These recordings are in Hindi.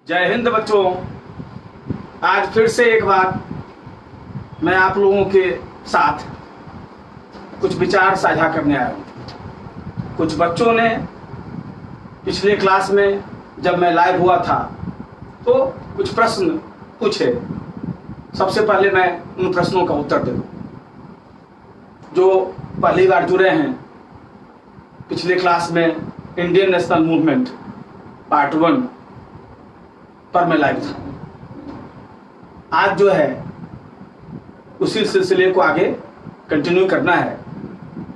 जय हिंद बच्चों। आज फिर से एक बार मैं आप लोगों के साथ कुछ विचार साझा करने आया हूँ। कुछ बच्चों ने पिछले क्लास में जब मैं लाइव हुआ था तो कुछ प्रश्न पूछे। सबसे पहले मैं उन प्रश्नों का उत्तर दे दूँ। जो पहली बार जुड़े हैं, पिछले क्लास में इंडियन नेशनल मूवमेंट पार्ट 1 पर मैं लाइव था। आज जो है उसी सिलसिले को आगे कंटिन्यू करना है।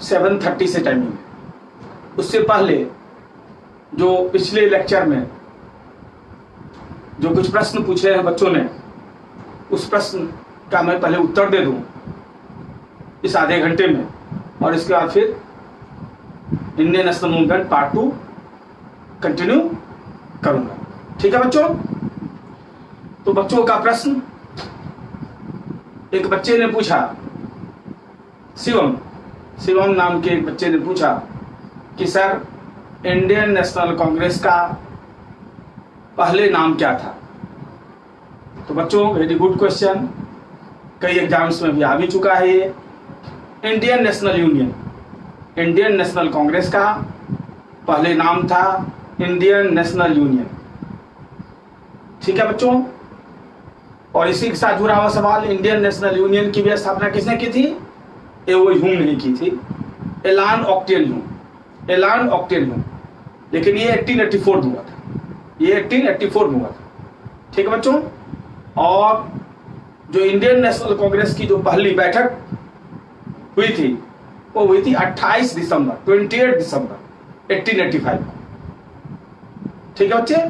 7:30 से टाइमिंग। उससे पहले जो पिछले लेक्चर में जो कुछ प्रश्न पूछे हैं बच्चों ने, उस प्रश्न का मैं पहले उत्तर दे दूं इस आधे घंटे में, और इसके बाद फिर Indian national movement part 2 continue करूंगा। ठीक है बच्चों? तो बच्चों का प्रश्न, एक बच्चे ने पूछा, शिवम नाम के एक बच्चे ने पूछा कि सर, इंडियन नेशनल कांग्रेस का पहले नाम क्या था? तो बच्चों, वेरी गुड क्वेश्चन। कई एग्जाम्स में भी आ भी चुका है ये। Indian national union, Indian national Congress का पहले नाम था इंडियन नेशनल यूनियन। ठीक है बच्चों? और इसी के साथ जुड़ा हुआ सवाल, इंडियन नेशनल यूनियन की भी स्थापना किसने की थी? एओ ह्यूम ने की थी, एलान ऑक्टेन ह्यूम। लेकिन ये 1884 में हुआ था, ये 1884 में हुआ था। ठीक है बच्चों? और जो इंडियन नेशनल कांग्रेस की जो पहली बैठक हुई थी वो हुई थी 28 दिसंबर 1885 को। ठीक है बच्चे?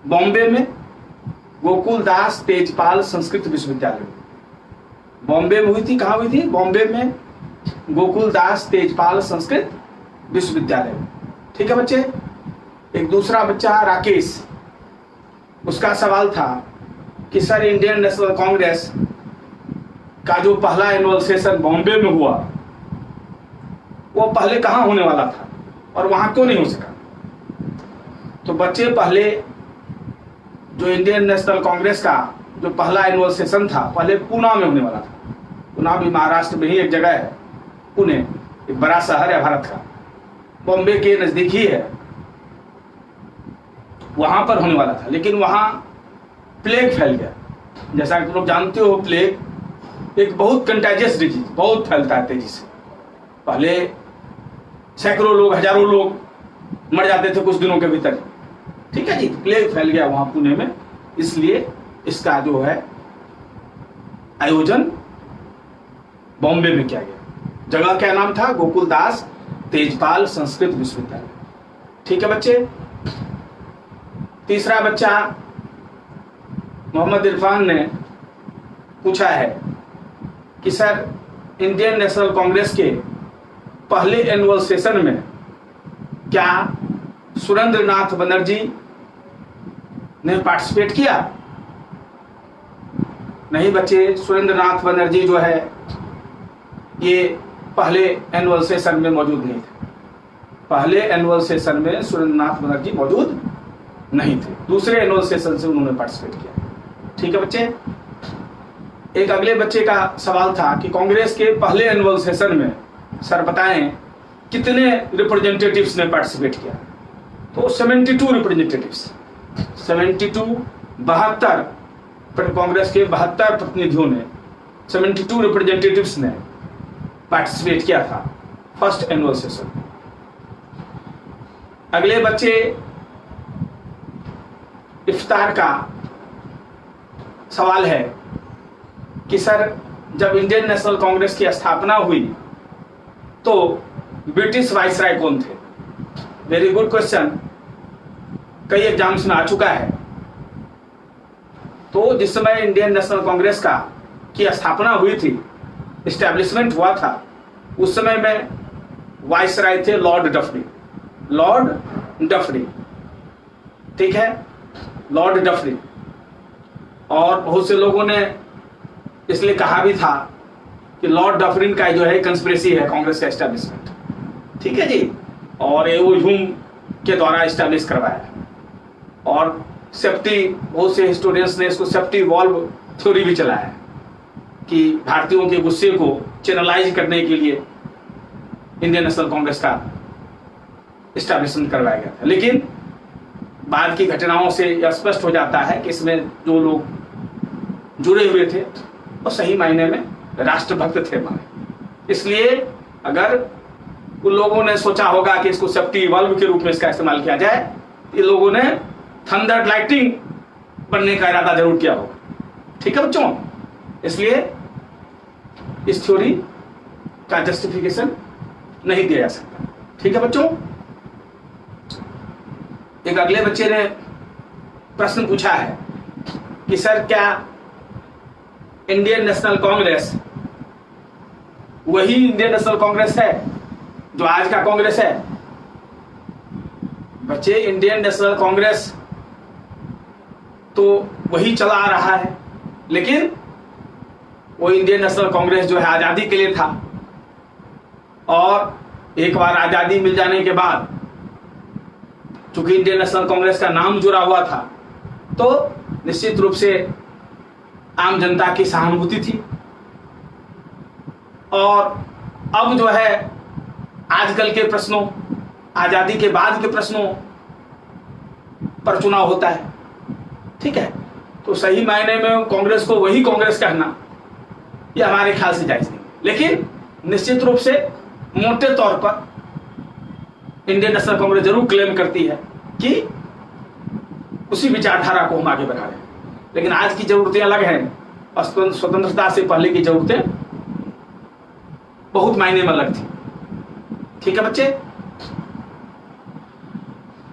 बॉम्बे में गोकुल दास तेजपाल संस्कृत विश्वविद्यालय में। बॉम्बे में हुई थी। कहाँ हुई थी? बॉम्बे में गोकुल दास तेजपाल संस्कृत विश्वविद्यालय में। ठीक है बच्चे? एक दूसरा बच्चा राकेश, उसका सवाल था कि सर, इंडियन नेशनल कांग्रेस का जो पहला एनुअल सेशन बॉम्बे में हुआ वो पहले कहाँ होने वाला था और वहां क्यों नहीं हो सका? तो बच्चे, पहले जो इंडियन नेशनल कांग्रेस का जो पहला एनुअल सेशन था पहले पूना में होने वाला था। पूना भी महाराष्ट्र में ही एक जगह है। पुणे एक बड़ा शहर है भारत का, बॉम्बे के नजदीक ही है। वहां पर होने वाला था, लेकिन वहां प्लेग फैल गया। जैसा कि तुम लोग जानते हो, प्लेग एक बहुत कंटेजियस डिजीज, बहुत फैलता है तेजी से। पहले सैकड़ों लोग, हजारों लोग मर जाते थे कुछ दिनों के भीतर। ठीक है जी? प्लेग फैल गया वहां पुणे में, इसलिए इसका जो है आयोजन बॉम्बे में किया गया। जगह क्या नाम था? गोकुल दास तेजपाल संस्कृत विश्वविद्यालय। ठीक है बच्चे? तीसरा बच्चा मोहम्मद इरफान ने पूछा है कि सर, इंडियन नेशनल कांग्रेस के पहले एनुअल सेशन में क्या सुरेंद्र नाथ बनर्जी ने पार्टिसिपेट किया? नहीं बच्चे, सुरेंद्र नाथ बनर्जी जो है ये पहले एनुअल सेशन में मौजूद नहीं थे। पहले एनुअल सेशन में सुरेंद्र नाथ बनर्जी मौजूद नहीं थे। दूसरे एनुअल सेशन से उन्होंने पार्टिसिपेट किया। ठीक है बच्चे? एक अगले बच्चे का सवाल था कि कांग्रेस के पहले एनुअल सेशन में सर बताएं कितने रिप्रेजेंटेटिव्स ने पार्टिसिपेट किया? तो 72 रिप्रेजेंटेटिव्स, 72 कांग्रेस के 72 प्रतिनिधियों ने, 72 रिप्रेजेंटेटिव्स ने पार्टिसिपेट किया था फर्स्ट एनुअल सेशन। अगले बच्चे इफ्तार का सवाल है कि सर, जब इंडियन नेशनल कांग्रेस की स्थापना हुई तो ब्रिटिश वाइसराय कौन थे? Very good question. कई एग्जाम्स में आ चुका है। तो जिस समय इंडियन नेशनल कांग्रेस का की स्थापना हुई थी, एस्टैब्लिशमेंट हुआ था, उस समय में वाइसराय थे लॉर्ड डफरी। ठीक है? लॉर्ड डफरी। और बहुत से लोगों ने इसलिए कहा भी था कि लॉर्ड डफरिन का जो है कंस्पिरेसी है कांग्रेस का एस्टैब्लिशमेंट। ठीक है जी? और एओ ह्यूम के द्वारा एस्टैब्लिश करवाया। और सेफ्टी, बहुत से हिस्टोरियंस ने इसको सेफ्टी वॉल्व थ्योरी भी चलाया है कि भारतीयों के गुस्से को चैनलाइज करने के लिए इंडियन नेशनल कांग्रेस का एस्टैब्लिशमेंट करवाया गया था। लेकिन बाद की घटनाओं से यह स्पष्ट हो जाता है कि इसमें जो लोग जुड़े हुए थे वो सही मायने में राष्ट्रभक्त थे माने। इसलिए अगर उन लोगों ने सोचा होगा कि इसको सेफ्टी वॉल्व के रूप में इसका इस्तेमाल किया जाए, ये लोगों ने थंडर लाइटनिंग बनने का इरादा जरूर किया होगा। ठीक है बच्चों, इसलिए इस थ्योरी का जस्टिफिकेशन नहीं दिया जा सकता। ठीक है बच्चों, एक अगले बच्चे ने प्रश्न पूछा है कि सर क्या इंडियन नेशनल कांग्रेस वही इंडियन नेशनल कांग्रेस है जो आज का कांग्रेस है? बच्चे, इंडियन नेशनल कांग्रेस तो वही चला आ रहा है, लेकिन वो इंडियन नेशनल कांग्रेस जो है आजादी के लिए था, और एक बार आजादी मिल जाने के बाद चूंकि इंडियन नेशनल कांग्रेस का नाम जुड़ा हुआ था, तो निश्चित रूप से आम जनता की सहानुभूति थी। और अब जो है आजकल के प्रश्नों, आजादी के बाद के प्रश्नों पर चुनाव होता है। ठीक है, तो सही मायने में कांग्रेस को वही कांग्रेस कहना यह हमारे ख्याल से जायज नहीं। लेकिन निश्चित रूप से मोटे तौर पर इंडियन नेशनल कांग्रेस जरूर क्लेम करती है कि उसी विचारधारा को हम आगे बढ़ा रहे हैं। लेकिन आज की जरूरतें अलग हैं और स्वतंत्रता से पहले की जरूरतें बहुत मायने में अलग थी। ठीक है बच्चे,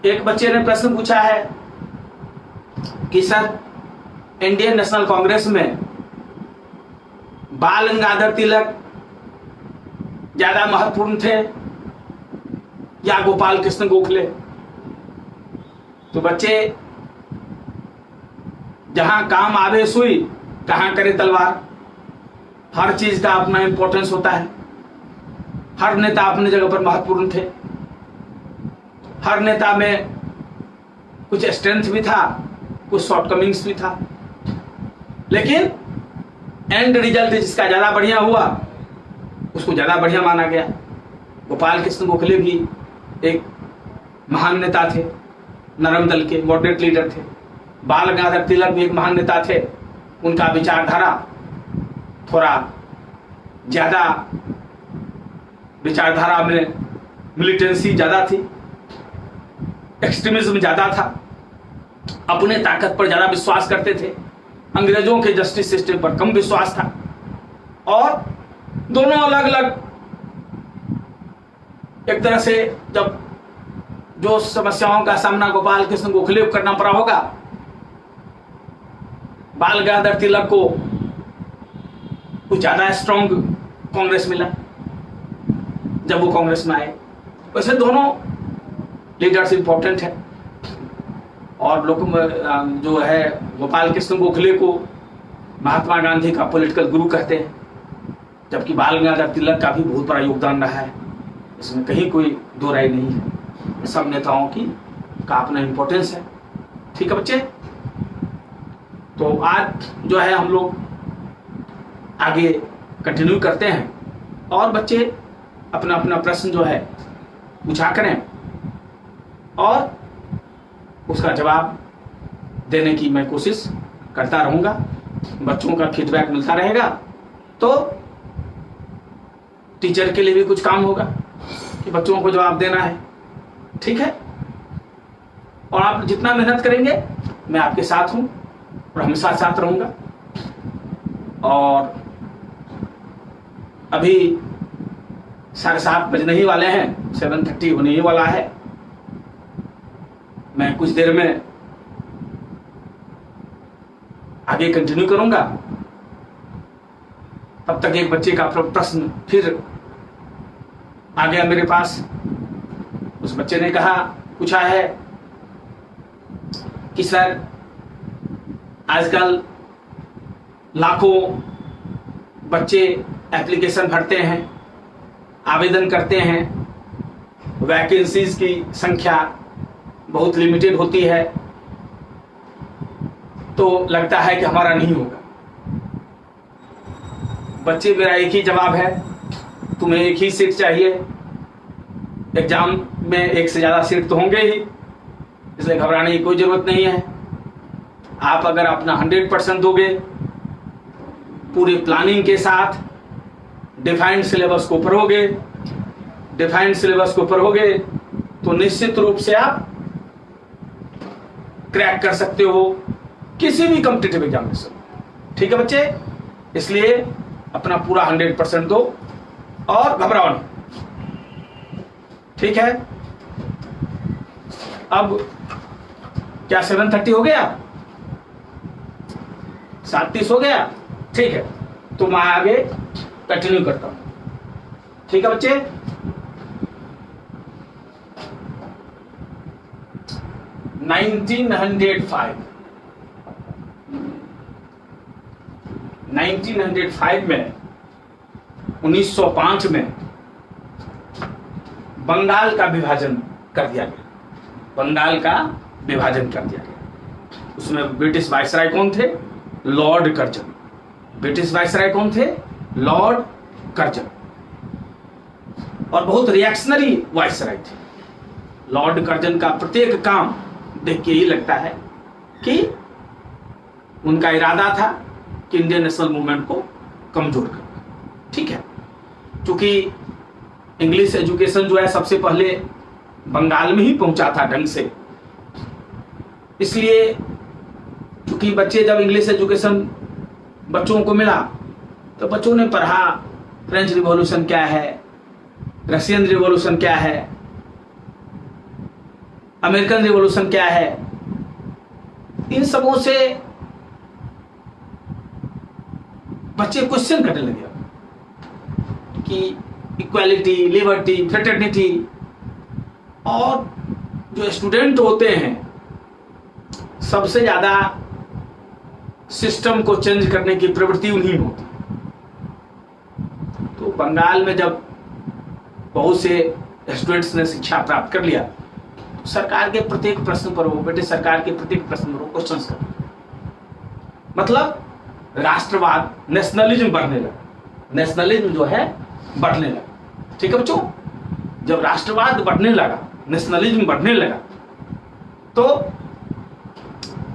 एक बच्चे ने प्रश्न पूछा है कि सर इंडियन नेशनल कांग्रेस में बाल गंगाधर तिलक ज्यादा महत्वपूर्ण थे या गोपाल कृष्ण गोखले? तो बच्चे, जहां काम आवे सुई कहां करे तलवार, हर चीज का अपना इंपॉर्टेंस होता है। हर नेता अपने जगह पर महत्वपूर्ण थे, हर नेता में कुछ स्ट्रेंथ भी था, कुछ शॉर्टकमिंग्स भी था, लेकिन एंड रिजल्ट जिसका ज्यादा बढ़िया हुआ उसको ज्यादा बढ़िया माना गया। गोपाल कृष्ण गोखले भी एक महान नेता थे, नरम दल के मॉडरेट लीडर थे। बाल गंगाधर तिलक भी एक महान नेता थे, उनका विचारधारा थोड़ा ज्यादा, विचारधारा में मिलिटेंसी ज्यादा थी, एक्सट्रीमिज्म ज्यादा था, अपने ताकत पर ज्यादा विश्वास करते थे, अंग्रेजों के जस्टिस सिस्टम पर कम विश्वास था। और दोनों अलग अलग, एक तरह से जब जो समस्याओं का सामना गोपाल कृष्ण गोखले को करना पड़ा होगा, बाल गंगाधर तिलक को कुछ ज्यादा स्ट्रॉन्ग कांग्रेस मिला जब वो कांग्रेस में आए। वैसे दोनों लीडर्स इंपॉर्टेंट है, और लोग जो है गोपाल कृष्ण गोखले को महात्मा गांधी का पॉलिटिकल गुरु कहते हैं, जबकि बाल गंगाधर तिलक का भी बहुत बड़ा योगदान रहा है, इसमें कहीं कोई दो राय नहीं है। सब नेताओं की का अपना इंपॉर्टेंस है। ठीक है बच्चे, तो आज जो है हम लोग आगे कंटिन्यू करते हैं, और बच्चे अपना अपना प्रश्न जो है पूछा करें और उसका जवाब देने की मैं कोशिश करता रहूंगा। बच्चों का फीडबैक मिलता रहेगा तो टीचर के लिए भी कुछ काम होगा कि बच्चों को जवाब देना है। ठीक है, और आप जितना मेहनत करेंगे मैं आपके साथ हूं और हमेशा साथ रहूंगा। और अभी 7:30 बजने ही वाले हैं, 7:30 होने ही वाला है। मैं कुछ देर में आगे कंटिन्यू करूंगा। तब तक एक बच्चे का प्रश्न फिर आ गया मेरे पास। उस बच्चे ने कहा, पूछा है कि सर आजकल लाखों बच्चे एप्लीकेशन भरते हैं, आवेदन करते हैं, वैकेंसीज की संख्या बहुत लिमिटेड होती है, तो लगता है कि हमारा नहीं होगा। बच्चे, मेरा एक ही जवाब है, तुम्हें एक ही सीट चाहिए। एग्जाम में एक से ज़्यादा सीट तो होंगे ही, इसलिए घबराने की कोई ज़रूरत नहीं है। आप अगर अपना 100% दोगे, पूरी प्लानिंग के साथ डिफाइंड सिलेबस को पढ़ोगे, तो निश्चित रूप से आप क्रैक कर सकते हो किसी भी कॉम्पिटिटिव एग्जामिनेशन। ठीक है बच्चे, इसलिए अपना पूरा 100% दो और घबराओ नहीं। ठीक है, अब क्या 7:30 हो गया, 7:30 हो गया? ठीक है, तो मैं आगे कंटिन्यू करता हूं। ठीक है बच्चे, में 1905 में बंगाल का विभाजन कर दिया गया। उसमें ब्रिटिश वायसराय कौन थे? Lord Curzon. लॉर्ड कर्जन, और बहुत रिएक्शनरी वायसराय थे। लॉर्ड कर्जन का प्रत्येक काम देख के ही लगता है कि उनका इरादा था कि इंडियन नेशनल मूवमेंट को कमजोर करना। ठीक है, क्योंकि इंग्लिश एजुकेशन जो है सबसे पहले बंगाल में ही पहुंचा था ढंग से, इसलिए क्योंकि बच्चे जब इंग्लिश एजुकेशन बच्चों को मिला तो बच्चों ने पढ़ा फ्रेंच रिवॉल्यूशन क्या है, रशियन रिवॉल्यूशन क्या है, अमेरिकन रिवॉल्यूशन क्या है। इन सबों से बच्चे क्वेश्चन करने लगे कि इक्वालिटी, लिबर्टी, फ्रेटर्निटी, और जो स्टूडेंट होते हैं सबसे ज्यादा सिस्टम को चेंज करने की प्रवृत्ति उन्हीं होती। तो बंगाल में जब बहुत से स्टूडेंट्स ने शिक्षा प्राप्त कर लिया, तो सरकार के प्रत्येक प्रश्न पर वो ब्रिटिश सरकार के प्रत्येक प्रश्न पर वो क्वेश्चंस कर, मतलब राष्ट्रवाद, नेशनलिज्म बढ़ने लगा। नेशनलिज्म जो है बढ़ने लगा। ठीक है बच्चों, जब राष्ट्रवाद बढ़ने लगा, नेशनलिज्म बढ़ने लगा, तो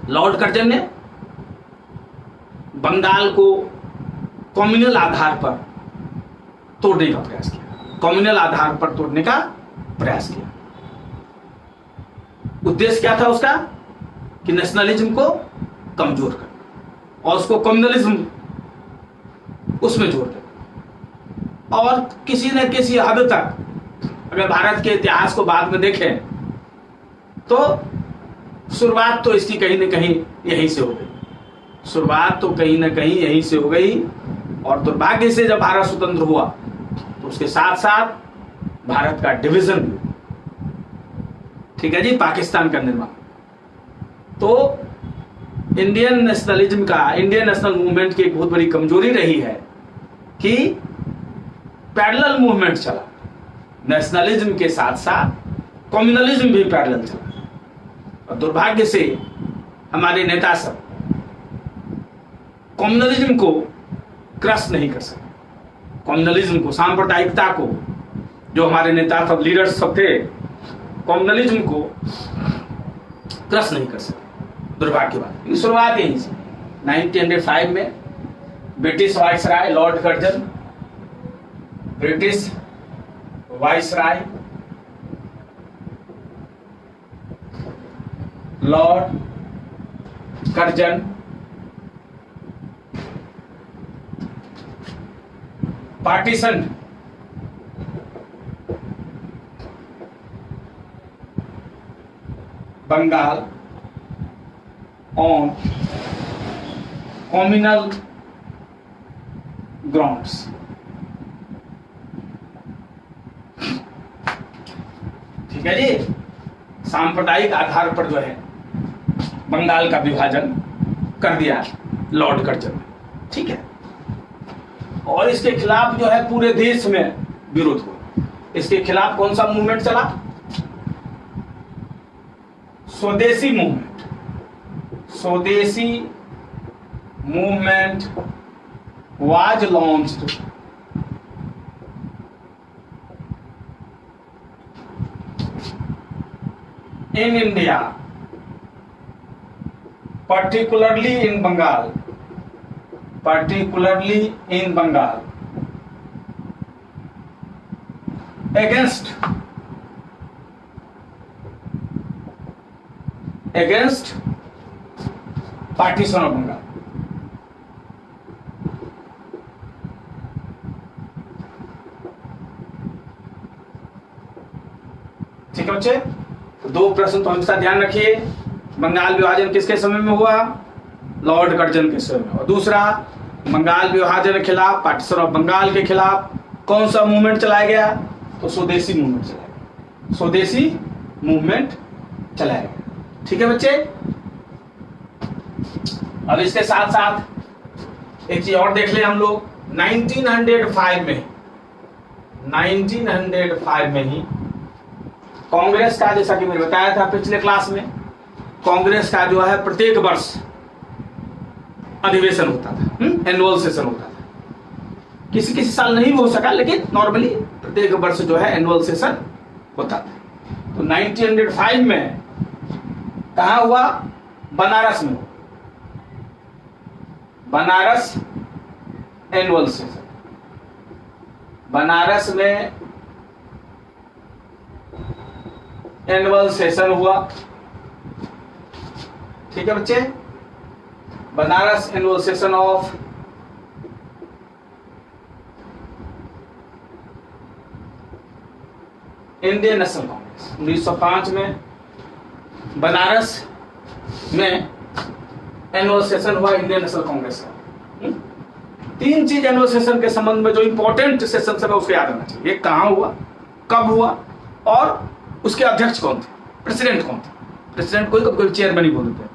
लॉर्ड कर्जन ने बंगाल को कम्युनल आधार पर तोड़ने का प्रयास किया। उद्देश्य क्या था उसका? कि नेशनलिज्म को कमजोर करना और उसको कम्युनलिज्म उसमें जोड़ देना। और किसी न किसी हद तक अगर भारत के इतिहास को बाद में देखें तो शुरुआत तो इसकी कहीं न कहीं यहीं से हो गई। और दुर्भाग्य से जब भारत स्वतंत्र हुआ तो उसके साथ साथ भारत का डिवीजन भी, ठीक है जी, पाकिस्तान का निर्माण। तो इंडियन नेशनल मूवमेंट की एक बहुत बड़ी कमजोरी रही है कि पैरेलल मूवमेंट चला, नेशनलिज्म के साथ साथ कम्युनलिज्म भी पैरेलल चला। और दुर्भाग्य से हमारे नेता सब कम्युनलिज्म को क्रश नहीं कर सके। कम्युनलिज्म को, सांप्रदायिकता को, जो हमारे नेता सब, लीडर्स सब थे, कम्युनलिज्म को क्रश नहीं कर सके। दुर्भाग्य की बात। शुरुआत यहीं से 1905 में British viceroy Lord Curzon, partition Bengal on communal grounds. ठीक है जी, सांप्रदायिक आधार पर जो है बंगाल का विभाजन कर दिया लॉर्ड कर्जन ने। ठीक है, और इसके खिलाफ जो है पूरे देश में विरोध हुआ। इसके खिलाफ कौन सा मूवमेंट चला? स्वदेशी मूवमेंट। स्वदेशी movement was launched in India, particularly in Bengal, against partition of Bengal. ठीक है बच्चे, तो दो प्रश्न तो हमेशा ध्यान रखिए। बंगाल विभाजन किसके समय में हुआ? लॉर्ड कर्जन के समय में। और दूसरा, बंगाल विभाजन के खिलाफ, पार्टीशन ऑफ बंगाल के खिलाफ कौन सा मूवमेंट चलाया गया? तो स्वदेशी मूवमेंट चलाया गया। स्वदेशी मूवमेंट चलाया गया। ठीक है बच्चे, अब इसके साथ साथ एक चीज और देख ले हम लोग। 1905 में ही कांग्रेस का, जैसा कि मैंने बताया था पिछले क्लास में, कांग्रेस का जो है प्रत्येक वर्ष अधिवेशन होता था, एनुअल सेशन होता था। किसी किसी साल नहीं हो सका, लेकिन नॉर्मली प्रत्येक वर्ष जो है एनुअल सेशन होता था। तो 1905 में कहाँ हुआ? बनारस में। बनारस एनुअल सेशन, बनारस में एनुअल सेशन हुआ। ठीक है बच्चे, Banaras annual session of Indian national Congress 1905 में बनारस में एनुअल सेशन हुआ इंडियन नेशनल कांग्रेस का। तीन चीज एनुअल सेशन के संबंध में जो इंपॉर्टेंट सेशन है उसको याद रखना चाहिए। कहां हुआ, कब हुआ, और उसके अध्यक्ष कौन थे, प्रेसिडेंट कौन थे। प्रेसिडेंट कोई चेयरमैन ही बोलते हैं,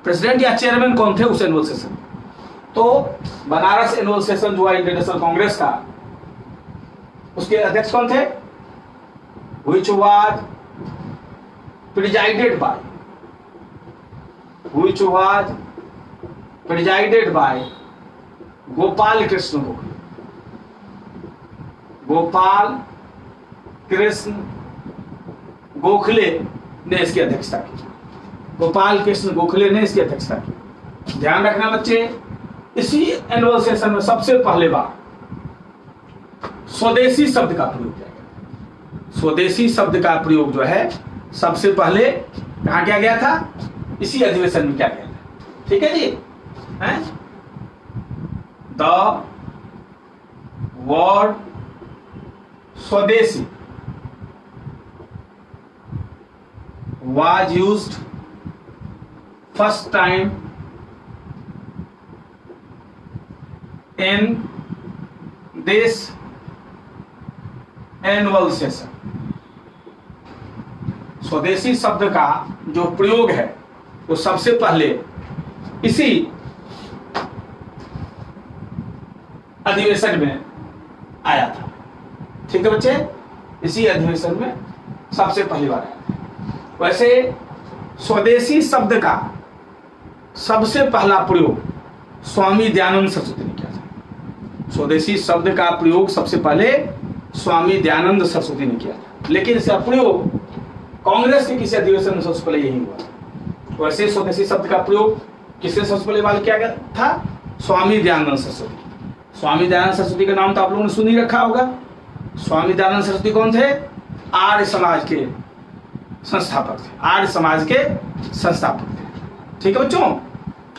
प्रेसिडेंट या चेयरमैन कौन थे उस एनुअल सेशन। तो बनारस एनुअल सेशन जो है इंडियन नेशनल कांग्रेस का, उसके अध्यक्ष कौन थे? which was presided by Gopal Krishna Gokhale. Gopal Krishna Gokhale ने इसकी अध्यक्षता की। गोपाल कृष्ण गोखले ने इसकी अध्यक्षता की। ध्यान रखना बच्चे, इसी एनुअल सेशन में सबसे पहले बार स्वदेशी शब्द का प्रयोग किया गया। स्वदेशी शब्द का प्रयोग जो है सबसे पहले कहां किया गया था? इसी अधिवेशन में किया गया था। ठीक है जी, हैं? द वर्ड स्वदेशी was used first time in this annual session। स्वदेशी शब्द का जो प्रयोग है वो सबसे पहले इसी अधिवेशन में आया था। ठीक है बच्चे, इसी अधिवेशन में सबसे पहली बार आया था। वैसे स्वदेशी शब्द का सबसे पहला प्रयोग स्वामी दयानंद सरस्वती ने किया था। स्वदेशी शब्द का प्रयोग सबसे पहले स्वामी दयानंद सरस्वती ने किया था, लेकिन इसका प्रयोग कांग्रेस के किसी अधिवेशन में सबसे पहले यही हुआ। वैसे स्वदेशी शब्द का प्रयोग किसने सबसे पहले बार किया गया था? स्वामी दयानंद सरस्वती। स्वामी दयानंद सरस्वती का नाम तो आप लोगों ने सुन ही रखा होगा। स्वामी दयानंद सरस्वती कौन थे? आर्य समाज के संस्थापक थे। आर्य समाज के संस्थापक थे। ठीक है बच्चों,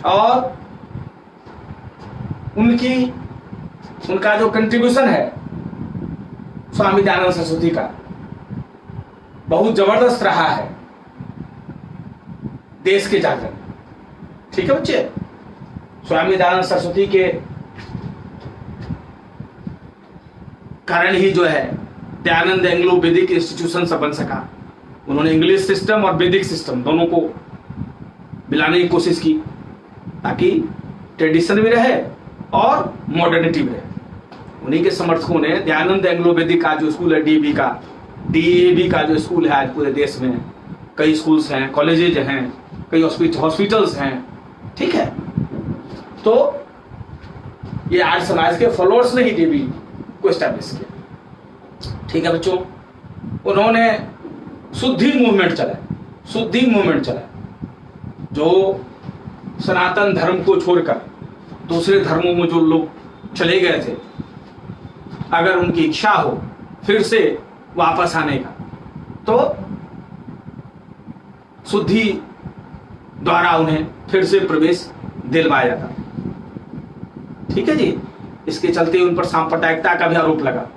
और उनका जो कंट्रीब्यूशन है स्वामी दयानंद सरस्वती का बहुत जबरदस्त रहा है देश के जागरण। ठीक है बच्चे, स्वामी दयानंद सरस्वती के कारण ही जो है दयानंद एंग्लो वैदिक इंस्टीट्यूशन सब बन सका। उन्होंने इंग्लिश सिस्टम और वैदिक सिस्टम दोनों को मिलाने की कोशिश की ताकि ट्रेडिशन भी रहे और मॉडर्निटी भी रहे। उन्हीं के समर्थकों ने दयानंद एंग्लो वैदिक का जो स्कूल है, डीएवी का जो स्कूल है आज पूरे देश में, कई स्कूल्स हैं, कॉलेजेज हैं, कई हॉस्पिटल्स हैं, ठीक है, तो ये आर्य समाज के फॉलोअर्स ने ही डीबी को एस्टैब्लिश किया। ठीक है बच्चों, उन्होंने शुद्धि मूवमेंट चलाया, जो सनातन धर्म को छोड़कर दूसरे धर्मों में जो लोग चले गए थे, अगर उनकी इच्छा हो फिर से वापस आने का, तो शुद्धि द्वारा उन्हें फिर से प्रवेश दिलवाया जाता। ठीक है जी, इसके चलते उन पर सांप्रदायिकता का भी आरोप लगा।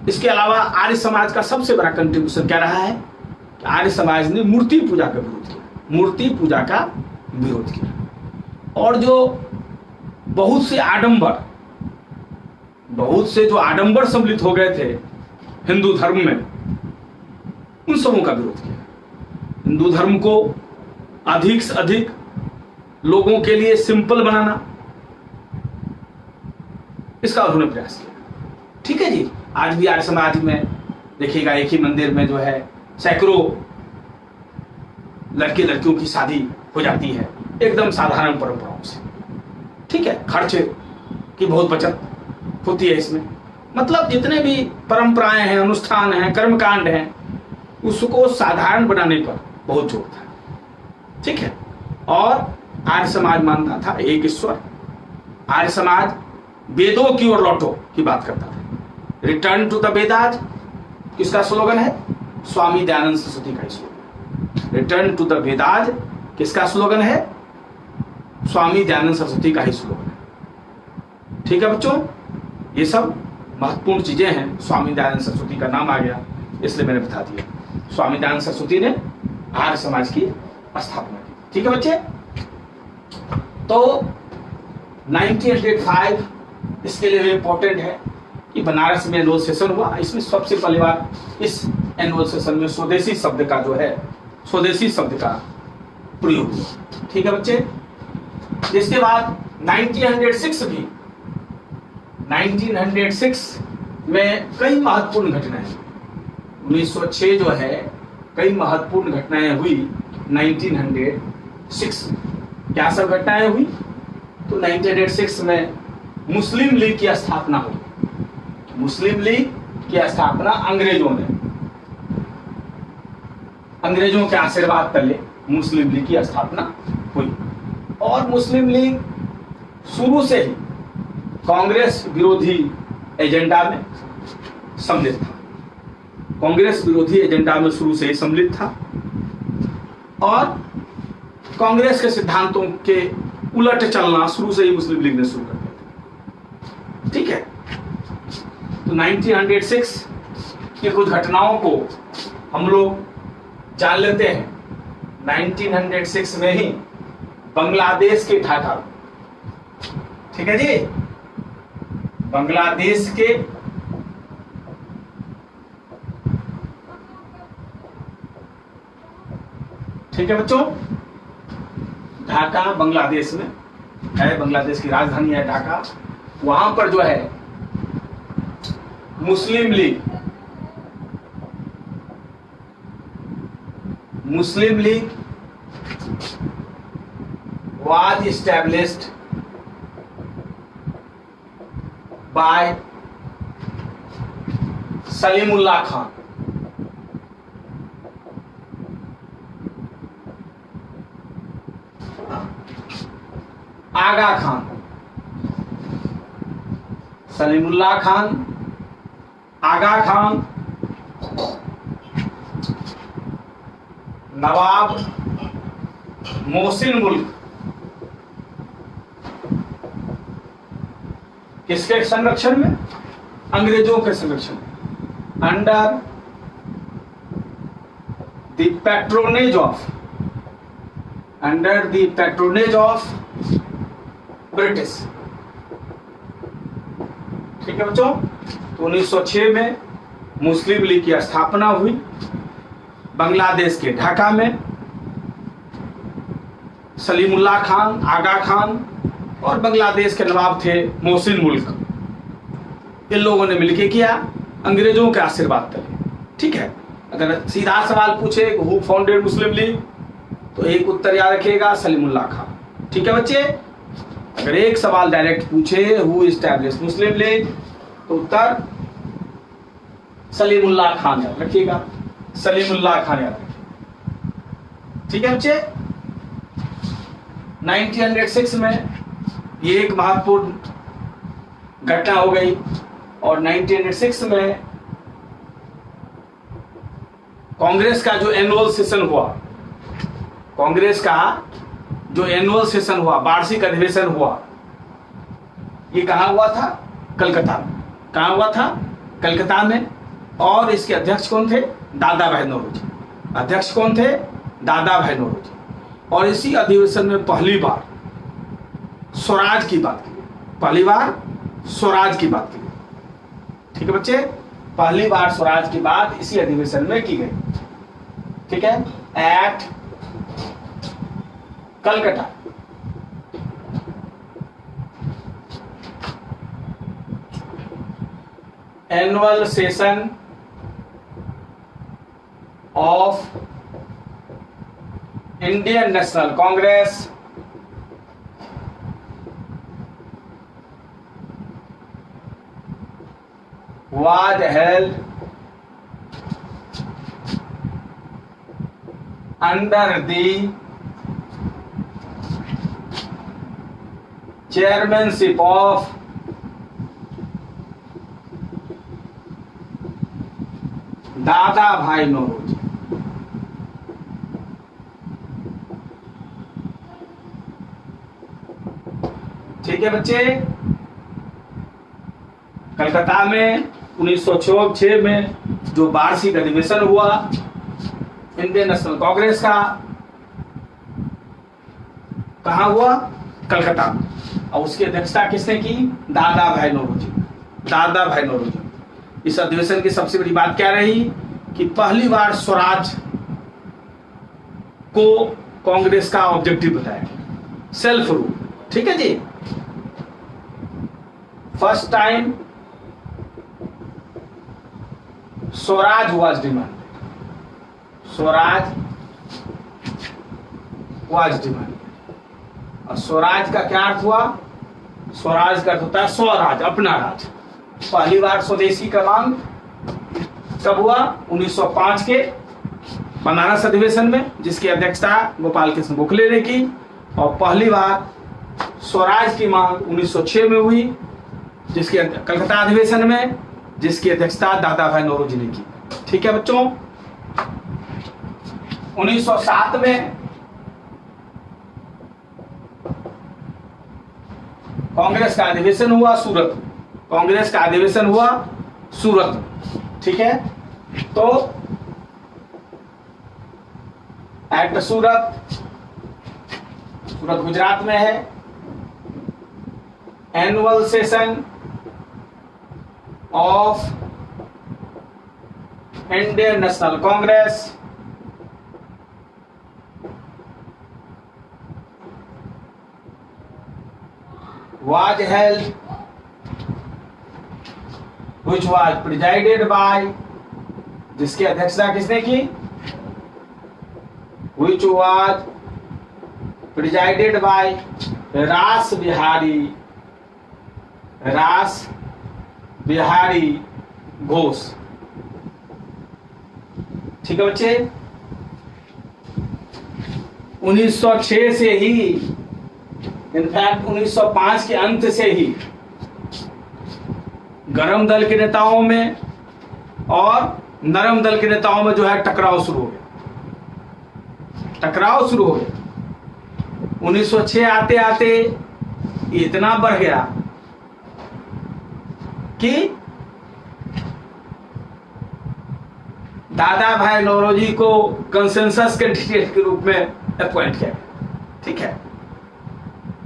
इसके अलावा आर्य समाज का सबसे बड़ा कंट्रीब्यूशन क्या रहा है कि आर्य समाज ने मूर्ति पूजा का विरोध किया, और जो बहुत से जो आडंबर सम्मिलित हो गए थे हिंदू धर्म में, उन सबों का विरोध किया। हिंदू धर्म को अधिक से अधिक लोगों के लिए सिंपल बनाना, इसका उन्होंने प्रयास किया। ठीक है जी, आज भी आर्य समाज में देखिएगा, एक ही मंदिर में जो है सैकड़ों लड़के लड़कियों की शादी हो जाती है, एकदम साधारण परंपराओं से। ठीक है, खर्च की बहुत बचत होती है इसमें, मतलब जितने भी परंपराएं हैं, अनुष्ठान हैं, कर्मकांड हैं, उसको साधारण बनाने पर बहुत जोर था। ठीक है, और आर्य समाज मानता था एक ईश्वर। आर्य समाज वेदों की ओर लौटो की बात करता था। रिटर्न टू द वेदाज किसका स्लोगन है? स्वामी दयानंद सरस्वती का slogan. Return to the Vedas किसका स्लोगन है? स्वामी दयानंद सरस्वती का ही स्लोगन है। ठीक है बच्चों, ये सब महत्वपूर्ण चीजें हैं। स्वामी दयानंद सरस्वती का नाम आ गया इसलिए मैंने बता दिया। स्वामी दयानंद सरस्वती ने आर्य समाज की स्थापना की। ठीक है बच्चे, तो 1905 इसके लिए इंपॉर्टेंट है कि बनारस में एनुअल सेशन हुआ। इसमें सबसे पहली बार इस एनुअल सेशन में स्वदेशी शब्द का प्रयोग हुआ। ठीक है बच्चे, इसके बाद 1906 में कई महत्वपूर्ण घटनाएं, 1906 जो है कई महत्वपूर्ण घटनाएं हुई 1906। क्या सब घटनाएं हुई? तो 1906 में मुस्लिम लीग की स्थापना हुई। मुस्लिम लीग की स्थापना अंग्रेजों के आशीर्वाद तले मुस्लिम लीग की स्थापना हुई, और मुस्लिम लीग शुरू से ही कांग्रेस विरोधी एजेंडा में सम्मिलित था। और कांग्रेस के सिद्धांतों के उलट चलना शुरू से ही मुस्लिम लीग ने शुरू कर दिया। ठीक है, तो 1906 की कुछ घटनाओं को हम लोग जान लेते हैं। 1906 में ही बांग्लादेश के ढाका, ठीक है जी, बांग्लादेश के ठीक है बच्चों, ढाका बांग्लादेश में है, बांग्लादेश की राजधानी है ढाका। वहां पर जो है Muslim League was established by Salimullah Khan. Aga Khan, Salimullah Khan, Aga Khan, Nawab Mohsin Mulk, किसके संरक्षण में? अंग्रेजों के संरक्षण में, under the patronage of British. ठीक है बच्चों, तो 1906 में मुस्लिम लीग की स्थापना हुई बांग्लादेश के ढाका में। सलीमुल्लाह खान, आगा खान और बांग्लादेश के नवाब थे मोहसिन मुल्क, इन लोगों ने मिलकर किया अंग्रेजों के आशीर्वाद तले। ठीक है, अगर सीधा सवाल पूछे हु फाउंडेड मुस्लिम लीग तो एक उत्तर याद रखिएगा, सलीमुल्लाह खान। ठीक है बच्चे। अगर एक सवाल डायरेक्ट पूछे हु इस्टैब्लिश मुस्लिम लीग तो उत्तर सलीमुल्लाह खान याद रखिएगा, सलीमुल्लाह खान याद रखिएगा। ठीक है बच्चे। 1906 में ये एक महत्वपूर्ण घटना हो गई और 1906 में कांग्रेस का जो एनुअल सेशन हुआ, कांग्रेस का जो एनुअल सेशन हुआ, वार्षिक अधिवेशन हुआ, ये कहां हुआ था? कलकत्ता में। कहां हुआ था? कलकत्ता में। और इसके अध्यक्ष कौन थे? दादा भाई नौरोजी। अध्यक्ष कौन थे? दादा भाई नौरोजी। और इसी अधिवेशन में पहली बार स्वराज की बात की, पहली बार स्वराज की बात की। ठीक है बच्चे। पहली बार स्वराज की बात इसी अधिवेशन में की गई। ठीक है। At Calcutta. Annual session of Indian national Congress was held under the chairmanship of दादा भाई नौरोजी। ठीक है बच्चे। कलकत्ता में 1906 में जो वार्षिक अधिवेशन हुआ इंडियन नेशनल कांग्रेस का, कहां हुआ? कलकत्ता में। और उसकी अध्यक्षता किसने की? दादा भाई नौरोजी। दादा भाई नौरोजी। इस अधिवेशन की सबसे बड़ी बात क्या रही कि पहली बार स्वराज को कांग्रेस का ऑब्जेक्टिव बताया, सेल्फ रूल। ठीक है जी। First time Swaraj was demand, Swaraj was demand. और स्वराज का क्या अर्थ हुआ? स्वराज का अर्थ होता है स्वराज, अपना राज। पहली बार स्वदेशी का मांग कब हुआ? 1905 के बनारस अधिवेशन में, जिसकी अध्यक्षता गोपाल कृष्ण गोखले ने की। और पहली बार स्वराज की मांग 1906 में हुई, जिसके कलकत्ता अधिवेशन में, जिसकी अध्यक्षता दादा भाई नौरोजी ने की। ठीक है बच्चों। 1907 में कांग्रेस का अधिवेशन हुआ सूरत। कांग्रेस का अधिवेशन हुआ सूरत। ठीक है। तो एट सूरत, सूरत गुजरात में है, annual session of Indian national Congress was held, which was presided by, जिसकी अध्यक्षता किसने की? which was presided by रास बिहारी घोष। ठीक है बच्चे। 1906 से ही, इनफैक्ट 1905 के अंत से ही गरम दल के नेताओं में और नरम दल के नेताओं में जो है टकराव शुरू हो गया। टकराव शुरू हो गया। 1906 आते आते इतना बढ़ गया कि दादा भाई नौरोजी को कंसेंसस कैंडिडेट के रूप में अपॉइंट किया। ठीक है।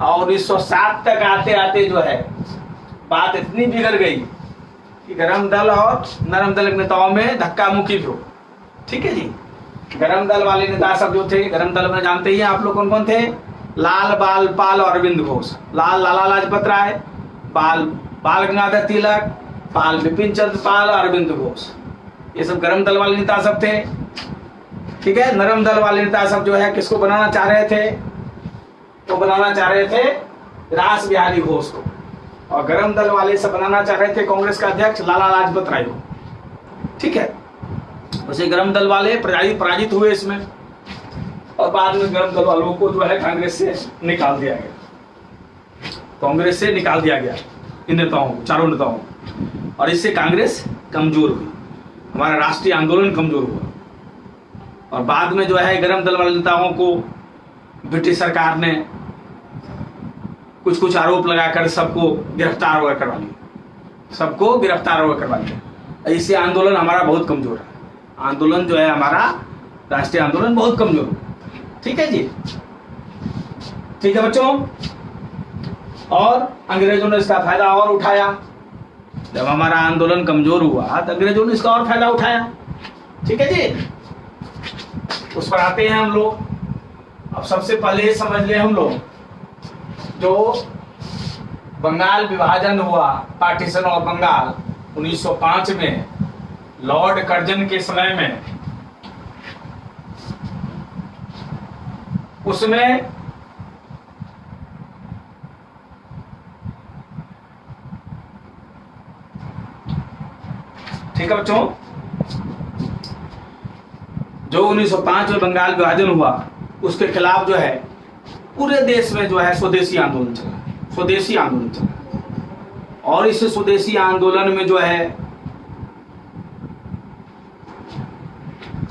और 1907 तक आते आते जो है बात इतनी बिगड़ गई कि गरम दल और नरम दल के नेताओं में धक्का मुक्की भी हो। ठीक है जी। गरम दल वाले नेता सब जो थे, गरम दल में जानते ही आप लोग कौन कौन थे? लाल बाल पाल और अरविंद घोष। लाल लाला लाजपत राय, बाल बाल गंगाधर तिलक, पाल विपिन चंद्र पाल और अरविंद घोष। ये सब गरम दल वाले नेता सब थे, ठीक है। नरम दल वाले नेता सब जो है किसको बनाना चाह रहे थे, तो बनाना चाह रहे थे रास बिहारी घोष को, और गरम दल वाले सब बनाना चाह रहे थे कांग्रेस का अध्यक्ष लाला लाजपत राय को, ठीक है। वैसे गरम दल वाले पराजित हुए इसमें, और बाद में गरम दल वालों को जो है कांग्रेस से निकाल दिया गया, कांग्रेस से निकाल दिया गया इन नेताओं को, चारों नेताओं को, और इससे कांग्रेस कमजोर हुई, हमारा राष्ट्रीय आंदोलन कमजोर हुआ। और बाद में जो है गरम दल वाले नेताओं को ब्रिटिश सरकार ने कुछ आरोप लगाकर सबको गिरफ्तार वगैरह करवा लिया, सबको गिरफ्तार वगैरह करवा लिया। इससे आंदोलन हमारा बहुत कमजोर है, आंदोलन जो है हमारा राष्ट्रीय आंदोलन बहुत कमजोर है, ठीक है जी, ठीक है बच्चों। और अंग्रेजों ने इसका फायदा और उठाया, जब हमारा आंदोलन कमजोर हुआ तो अंग्रेजों ने इसका और फायदा उठाया, ठीक है जी। उस पर आते हैं हम लोग। अब सबसे पहले समझ ले हम लोग, जो बंगाल विभाजन हुआ, पार्टीशन ऑफ बंगाल 1905 में लॉर्ड कर्जन के समय में, उसमें ठीक है बच्चों, जो 1905 में बंगाल विभाजन हुआ उसके खिलाफ जो है पूरे देश में जो है स्वदेशी आंदोलन चला, स्वदेशी आंदोलन चला। और इस स्वदेशी आंदोलन में जो है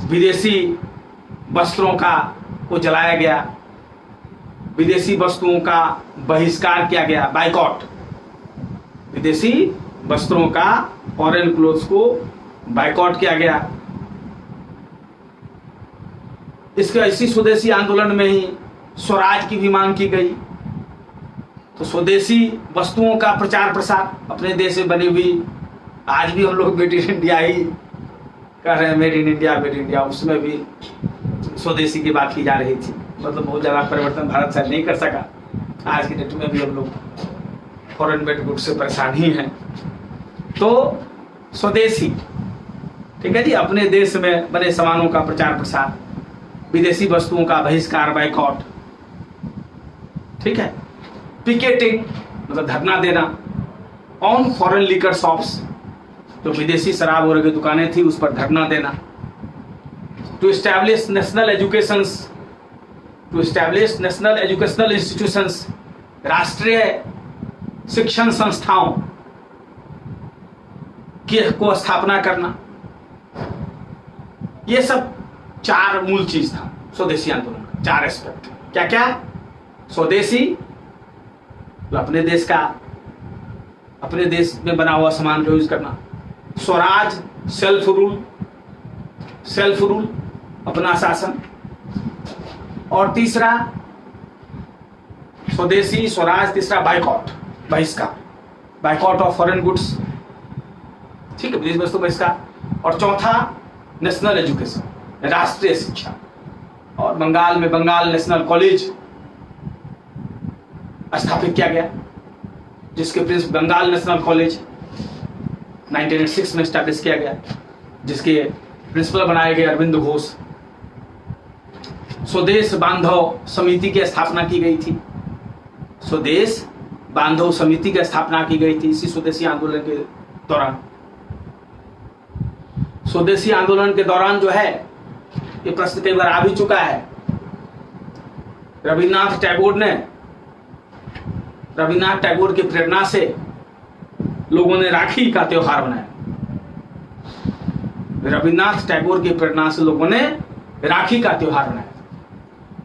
विदेशी वस्त्रों का को जलाया गया, विदेशी वस्तुओं का बहिष्कार किया गया, बाइकॉट, विदेशी वस्त्रों का, फॉरेन क्लोथ्स को बाइकॉट किया गया। इसके इसी स्वदेशी आंदोलन में ही स्वराज की भी मांग की गई। तो स्वदेशी वस्तुओं का प्रचार प्रसार, अपने देश में बनी हुई, आज भी हम लोग मेड इन इंडिया ही कर रहे हैं, made in India, made in India, उसमें भी स्वदेशी की बात की जा रही थी। मतलब बहुत ज़्यादा परिवर्तन भारत शायद नहीं कर सका, आज की डेट में भी हम लोग फॉरेन मेड गुड से परेशान ही हैं। तो स्वदेशी, ठीक है जी, अपने देश में बने सामानों का प्रचार प्रसार, विदेशी वस्तुओं का बहिष्कार, बाइकॉट, ठीक है। पिकेटिंग मतलब धरना देना ऑन फॉरेन लिकर शॉप्स, जो विदेशी शराब वगैरह की दुकानें थी उस पर धरना देना। To establish national educations, to establish national educational institutions, राष्ट्रीय शिक्षण संस्थाओं की को स्थापना करना। ये सब चार मूल चीज था स्वदेशी आंदोलन का, चार एस्पेक्ट। क्या क्या? स्वदेशी, तो अपने देश का, अपने देश में बना हुआ सामान का यूज करना। Swaraj, self rule, self rule, अपना शासन। और तीसरा स्वदेशी, स्वराज, तीसरा बाइकॉट, बहिष्कार, बाइकॉट ऑफ फॉरेन गुड्स, ठीक है, विदेशी वस्तु बहिष्कार। और चौथा नेशनल एजुकेशन, राष्ट्रीय शिक्षा। और बंगाल में बंगाल नेशनल कॉलेज स्थापित किया गया, जिसके प्रिंसिपल बंगाल नेशनल कॉलेज 1906 में स्टैब्लिश किया गया, जिसके प्रिंसिपल बनाए गए अरविंद घोष। स्वदेश बांधव समिति की स्थापना की गई थी, स्वदेश बांधव समिति की स्थापना की गई थी इसी स्वदेशी आंदोलन के दौरान। स्वदेशी आंदोलन के दौरान जो है, ये प्रश्न कई बार आ भी चुका है, रविन्द्रनाथ टैगोर की प्रेरणा से लोगों ने राखी का त्योहार बनाया। रविन्द्रनाथ टैगोर की प्रेरणा से लोगों ने राखी का त्योहार बनाया।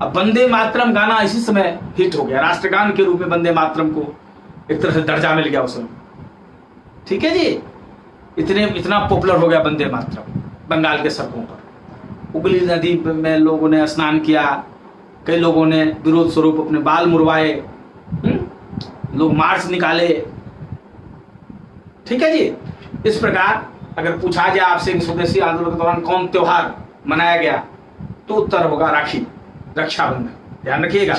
अब वंदे मातरम गाना इसी समय हिट हो गया, राष्ट्रगान के रूप में वंदे मातरम को एक तरह से दर्जा मिल गया उस समय, ठीक है जी। इतना पॉपुलर हो गया वंदे मातरम बंगाल के सड़कों पर। उगली नदी में लोगों ने स्नान किया, कई लोगों ने विरोध स्वरूप अपने बाल मुड़वाए, लोग मार्च निकाले, ठीक है जी। इस प्रकार अगर पूछा जाए आपसे कि स्वदेशी आंदोलन के दौरान कौन त्योहार मनाया गया, तो उत्तर होगा राखी, रक्षाबंधन। ध्यान रखिएगा,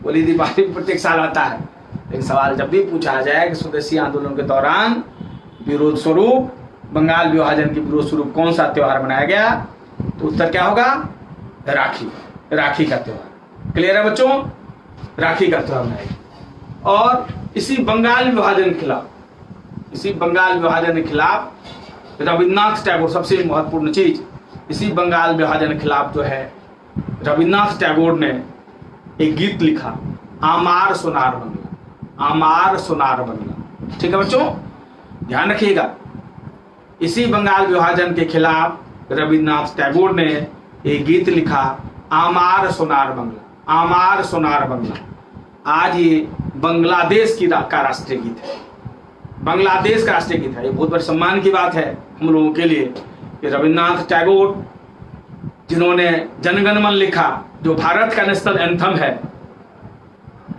होली दिवाली प्रत्येक साल आता है, लेकिन सवाल जब भी पूछा जाए कि स्वदेशी आंदोलन के दौरान विरोध स्वरूप बंगाल विभाजन के विरोध स्वरूप कौन सा त्योहार मनाया गया? तो उत्तर क्या होगा? राखी। राखी का त्योहार। क्लियर है बच्चों? राखी का त्योहार मनाया। और इसी बंगाल विभाजन के खिलाफ, इसी बंगाल विभाजन के खिलाफ रविन्द्रनाथ टैगोर, सबसे महत्वपूर्ण चीज, इसी बंगाल विभाजन के खिलाफ जो है रविन्द्रनाथ टैगोर ने एक गीत लिखा, आमार सोनार बंगला। आमार सोनार बंगला। ठीक है बच्चों, ध्यान रखिएगा। इसी बंगाल विभाजन के खिलाफ रविन्द्रनाथ टैगोर ने एक गीत लिखा, आमार सोनार बंगला। आमार सोनार बंगला आज ये बांग्लादेश का राष्ट्रीय गीत है। बांग्लादेश का राष्ट्रीय गीत है। ये बहुत बड़े सम्मान की बात है हम लोगों के लिए कि रविन्द्रनाथ टैगोर, जिन्होंने जनगण मन लिखा, जो भारत का नेशनल एंथम है,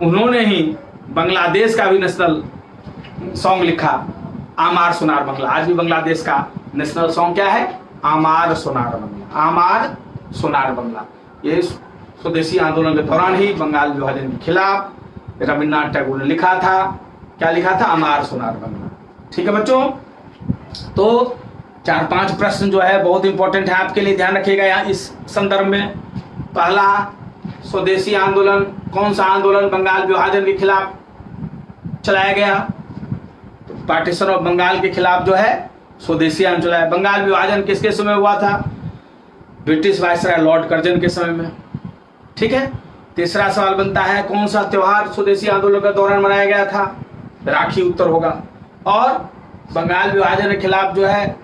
उन्होंने ही बांग्लादेश का भी नेशनल सॉन्ग लिखा, आमार सोनार बंगला। आज भी बांग्लादेश का नेशनल सॉन्ग क्या है? आमार सोनार बंगला। आमार सोनार बंगला। ये स्वदेशी आंदोलन के दौरान ही बंगाल विभाजन के खिलाफ रविन्द्रनाथ टैगोर ने लिखा था। क्या लिखा था? आमार सोनार बंगला। ठीक है बच्चों, तो 4-5 प्रश्न जो है बहुत इंपॉर्टेंट है आपके लिए, ध्यान रखिएगा यहाँ इस संदर्भ में। पहला, स्वदेशी आंदोलन, कौन सा आंदोलन बंगाल विभाजन के खिलाफ चलाया गया? तो पार्टीशन ऑफ बंगाल के खिलाफ जो है स्वदेशी आंदोलन चलाया। बंगाल विभाजन किसके समय हुआ था? ब्रिटिश वायसराय लॉर्ड कर्जन के समय में। ठीक है। तीसरा सवाल बनता है, कौन सा त्योहार स्वदेशी आंदोलन के दौरान मनाया गया था? राखी उत्तर होगा। और बंगाल विभाजन के खिलाफ जो है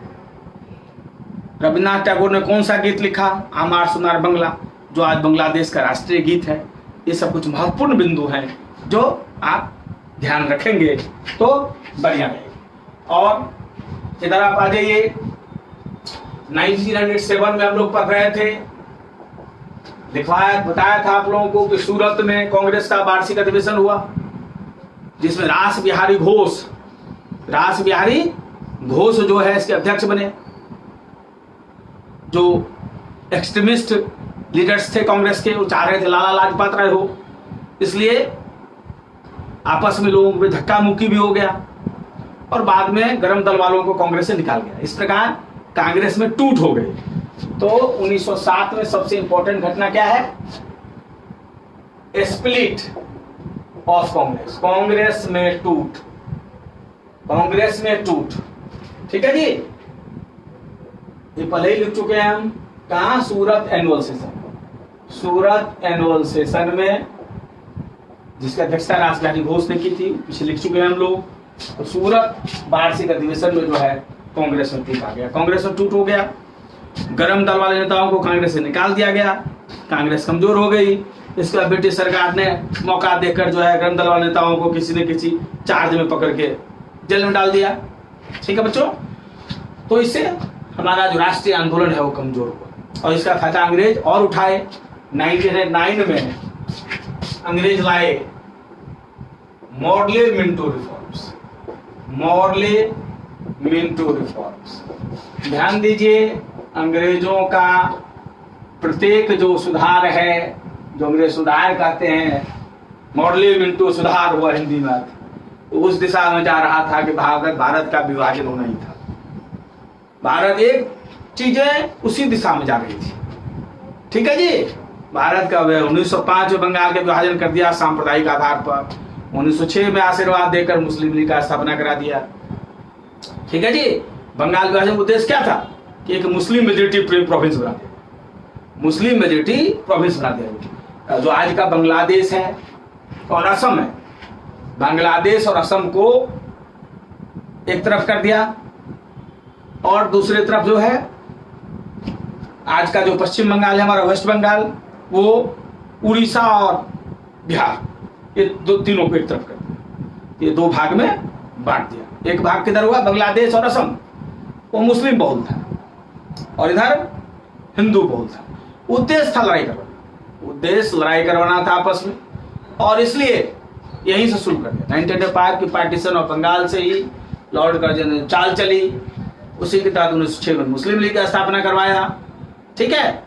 रविन्द्रनाथ टैगोर ने कौन सा गीत लिखा? आमार सोनार बंगला, जो आज बांग्लादेश का राष्ट्रीय गीत है। ये सब कुछ महत्वपूर्ण बिंदु हैं जो आप ध्यान रखेंगे तो बढ़िया रहेगा। और इधर आप आ जाइए, 1907 में हम लोग पढ़ रहे थे, लिखवाया बताया था आप लोगों को कि सूरत में कांग्रेस का वार्षिक अधिवेशन हुआ, जिसमें रास बिहारी घोष जो है इसके अध्यक्ष बने। जो एक्सट्रीमिस्ट लीडर्स थे कांग्रेस के, वो चाह रहे थे लाला लाजपत राय हो, इसलिए आपस में लोगों में धक्का मुक्की भी हो गया और बाद में गरम दल वालों को कांग्रेस से निकाल गया। इस प्रकार कांग्रेस में टूट हो गई। तो 1907 में सबसे इंपॉर्टेंट घटना क्या है? Split of Congress. कांग्रेस में टूट। ठीक है जी, ये पहले ही लिख चुके हैं हम। कहा? सूरत एनुअल सेशन में, जिसकी अध्यक्षता रास बिहारी घोष ने की थी, पीछे लिख चुके हैं हम लोग। तो सूरत वार्षिक अधिवेशन में जो है कांग्रेस में टूट आ गया। कांग्रेस में टूट हो गया, गरम दल वाले नेताओं को कांग्रेस से निकाल दिया गया, कांग्रेस कमजोर हो गई। इसके बाद ब्रिटिश सरकार ने मौका देकर जो है गरम दल वाले नेताओं को किसी न किसी चार्ज में पकड़ के जेल में डाल दिया। ठीक है बच्चों, तो इससे हमारा जो राष्ट्रीय आंदोलन है वो कमजोर हुआ और इसका फायदा अंग्रेज और उठाए। 1909 में अंग्रेज लाए मॉर्ले मिंटो रिफॉर्म्स। ध्यान दीजिए, अंग्रेजों का प्रत्येक जो सुधार है, जो अंग्रेज सुधार कहते हैं, मॉर्ले मिंटो सुधार हुआ हिंदी में, तो उस दिशा में जा रहा था कि भारत का विभाजन होना ही था। भारत एक चीजें उसी दिशा में जा रही थी। ठीक है जी, भारत का 1905 में बंगाल का विभाजन कर दिया सांप्रदायिक आधार पर। 1906 में आशीर्वाद देकर मुस्लिम लीग का स्थापना करा दिया। ठीक है जी, बंगाल विभाजन का उद्देश्य क्या था? कि एक मुस्लिम मेजोरिटी प्रोविंस बना दिया, मुस्लिम मेजोरिटी प्रोविंस बना दिया। जो आज का बांग्लादेश है और असम है, बांग्लादेश और असम को एक तरफ कर दिया और दूसरी तरफ जो है आज का जो पश्चिम बंगाल है, हमारा वेस्ट बंगाल, वो उड़ीसा और बिहार, ये तीनों को एक तरफ कर दिया। ये 2 भाग में बांट दिया। एक भाग किधर हुआ? बांग्लादेश और असम, वो मुस्लिम बहुल था और इधर हिंदू बहुल था। उद्देश्य था लड़ाई करवाना था आपस में, और इसलिए यहीं से शुरू कर दिया। 1905 की पार्टीशन ऑफ बंगाल से ही लॉर्ड कर्जन ने चाल चली। उसी के तहत 1906 में मुस्लिम लीग का स्थापना करवाया। ठीक है,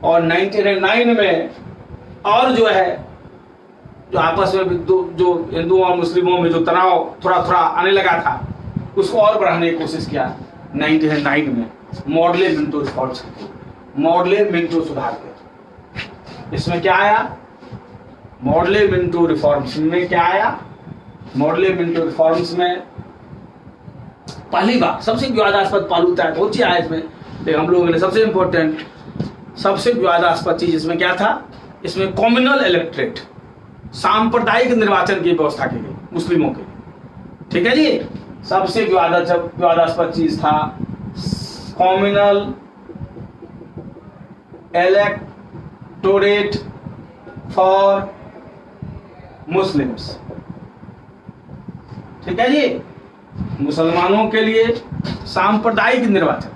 और 1909 में और जो है जो आपस में जो हिंदुओं और मुस्लिमों में जो तनाव थोड़ा थोड़ा आने लगा था, उसको और बढ़ाने की कोशिश किया। 1909 में Morley Minto reforms, Morley Minto सुधार के। इसमें क्या आया? मॉडले मिंटो रिफॉर्म्स में क्या आया? मॉडले मिंटो रिफॉर्म्स में पहली बार सबसे विवादास्पद पहलू था, बहुत चीज आया इसमें, लेकिन हम लोगों ने सबसे इंपॉर्टेंट, सबसे विवादास्पद चीज इसमें क्या था? इसमें कॉम्युनल इलेक्ट्रेट, सांप्रदायिक निर्वाचन की व्यवस्था की गई मुस्लिमों के। ठीक है जी, सबसे विवादास्पद चीज था कॉम्युनल इलेक्टोरेट फॉर मुस्लिम्स। ठीक है जी, मुसलमानों के लिए सांप्रदायिक निर्वाचन,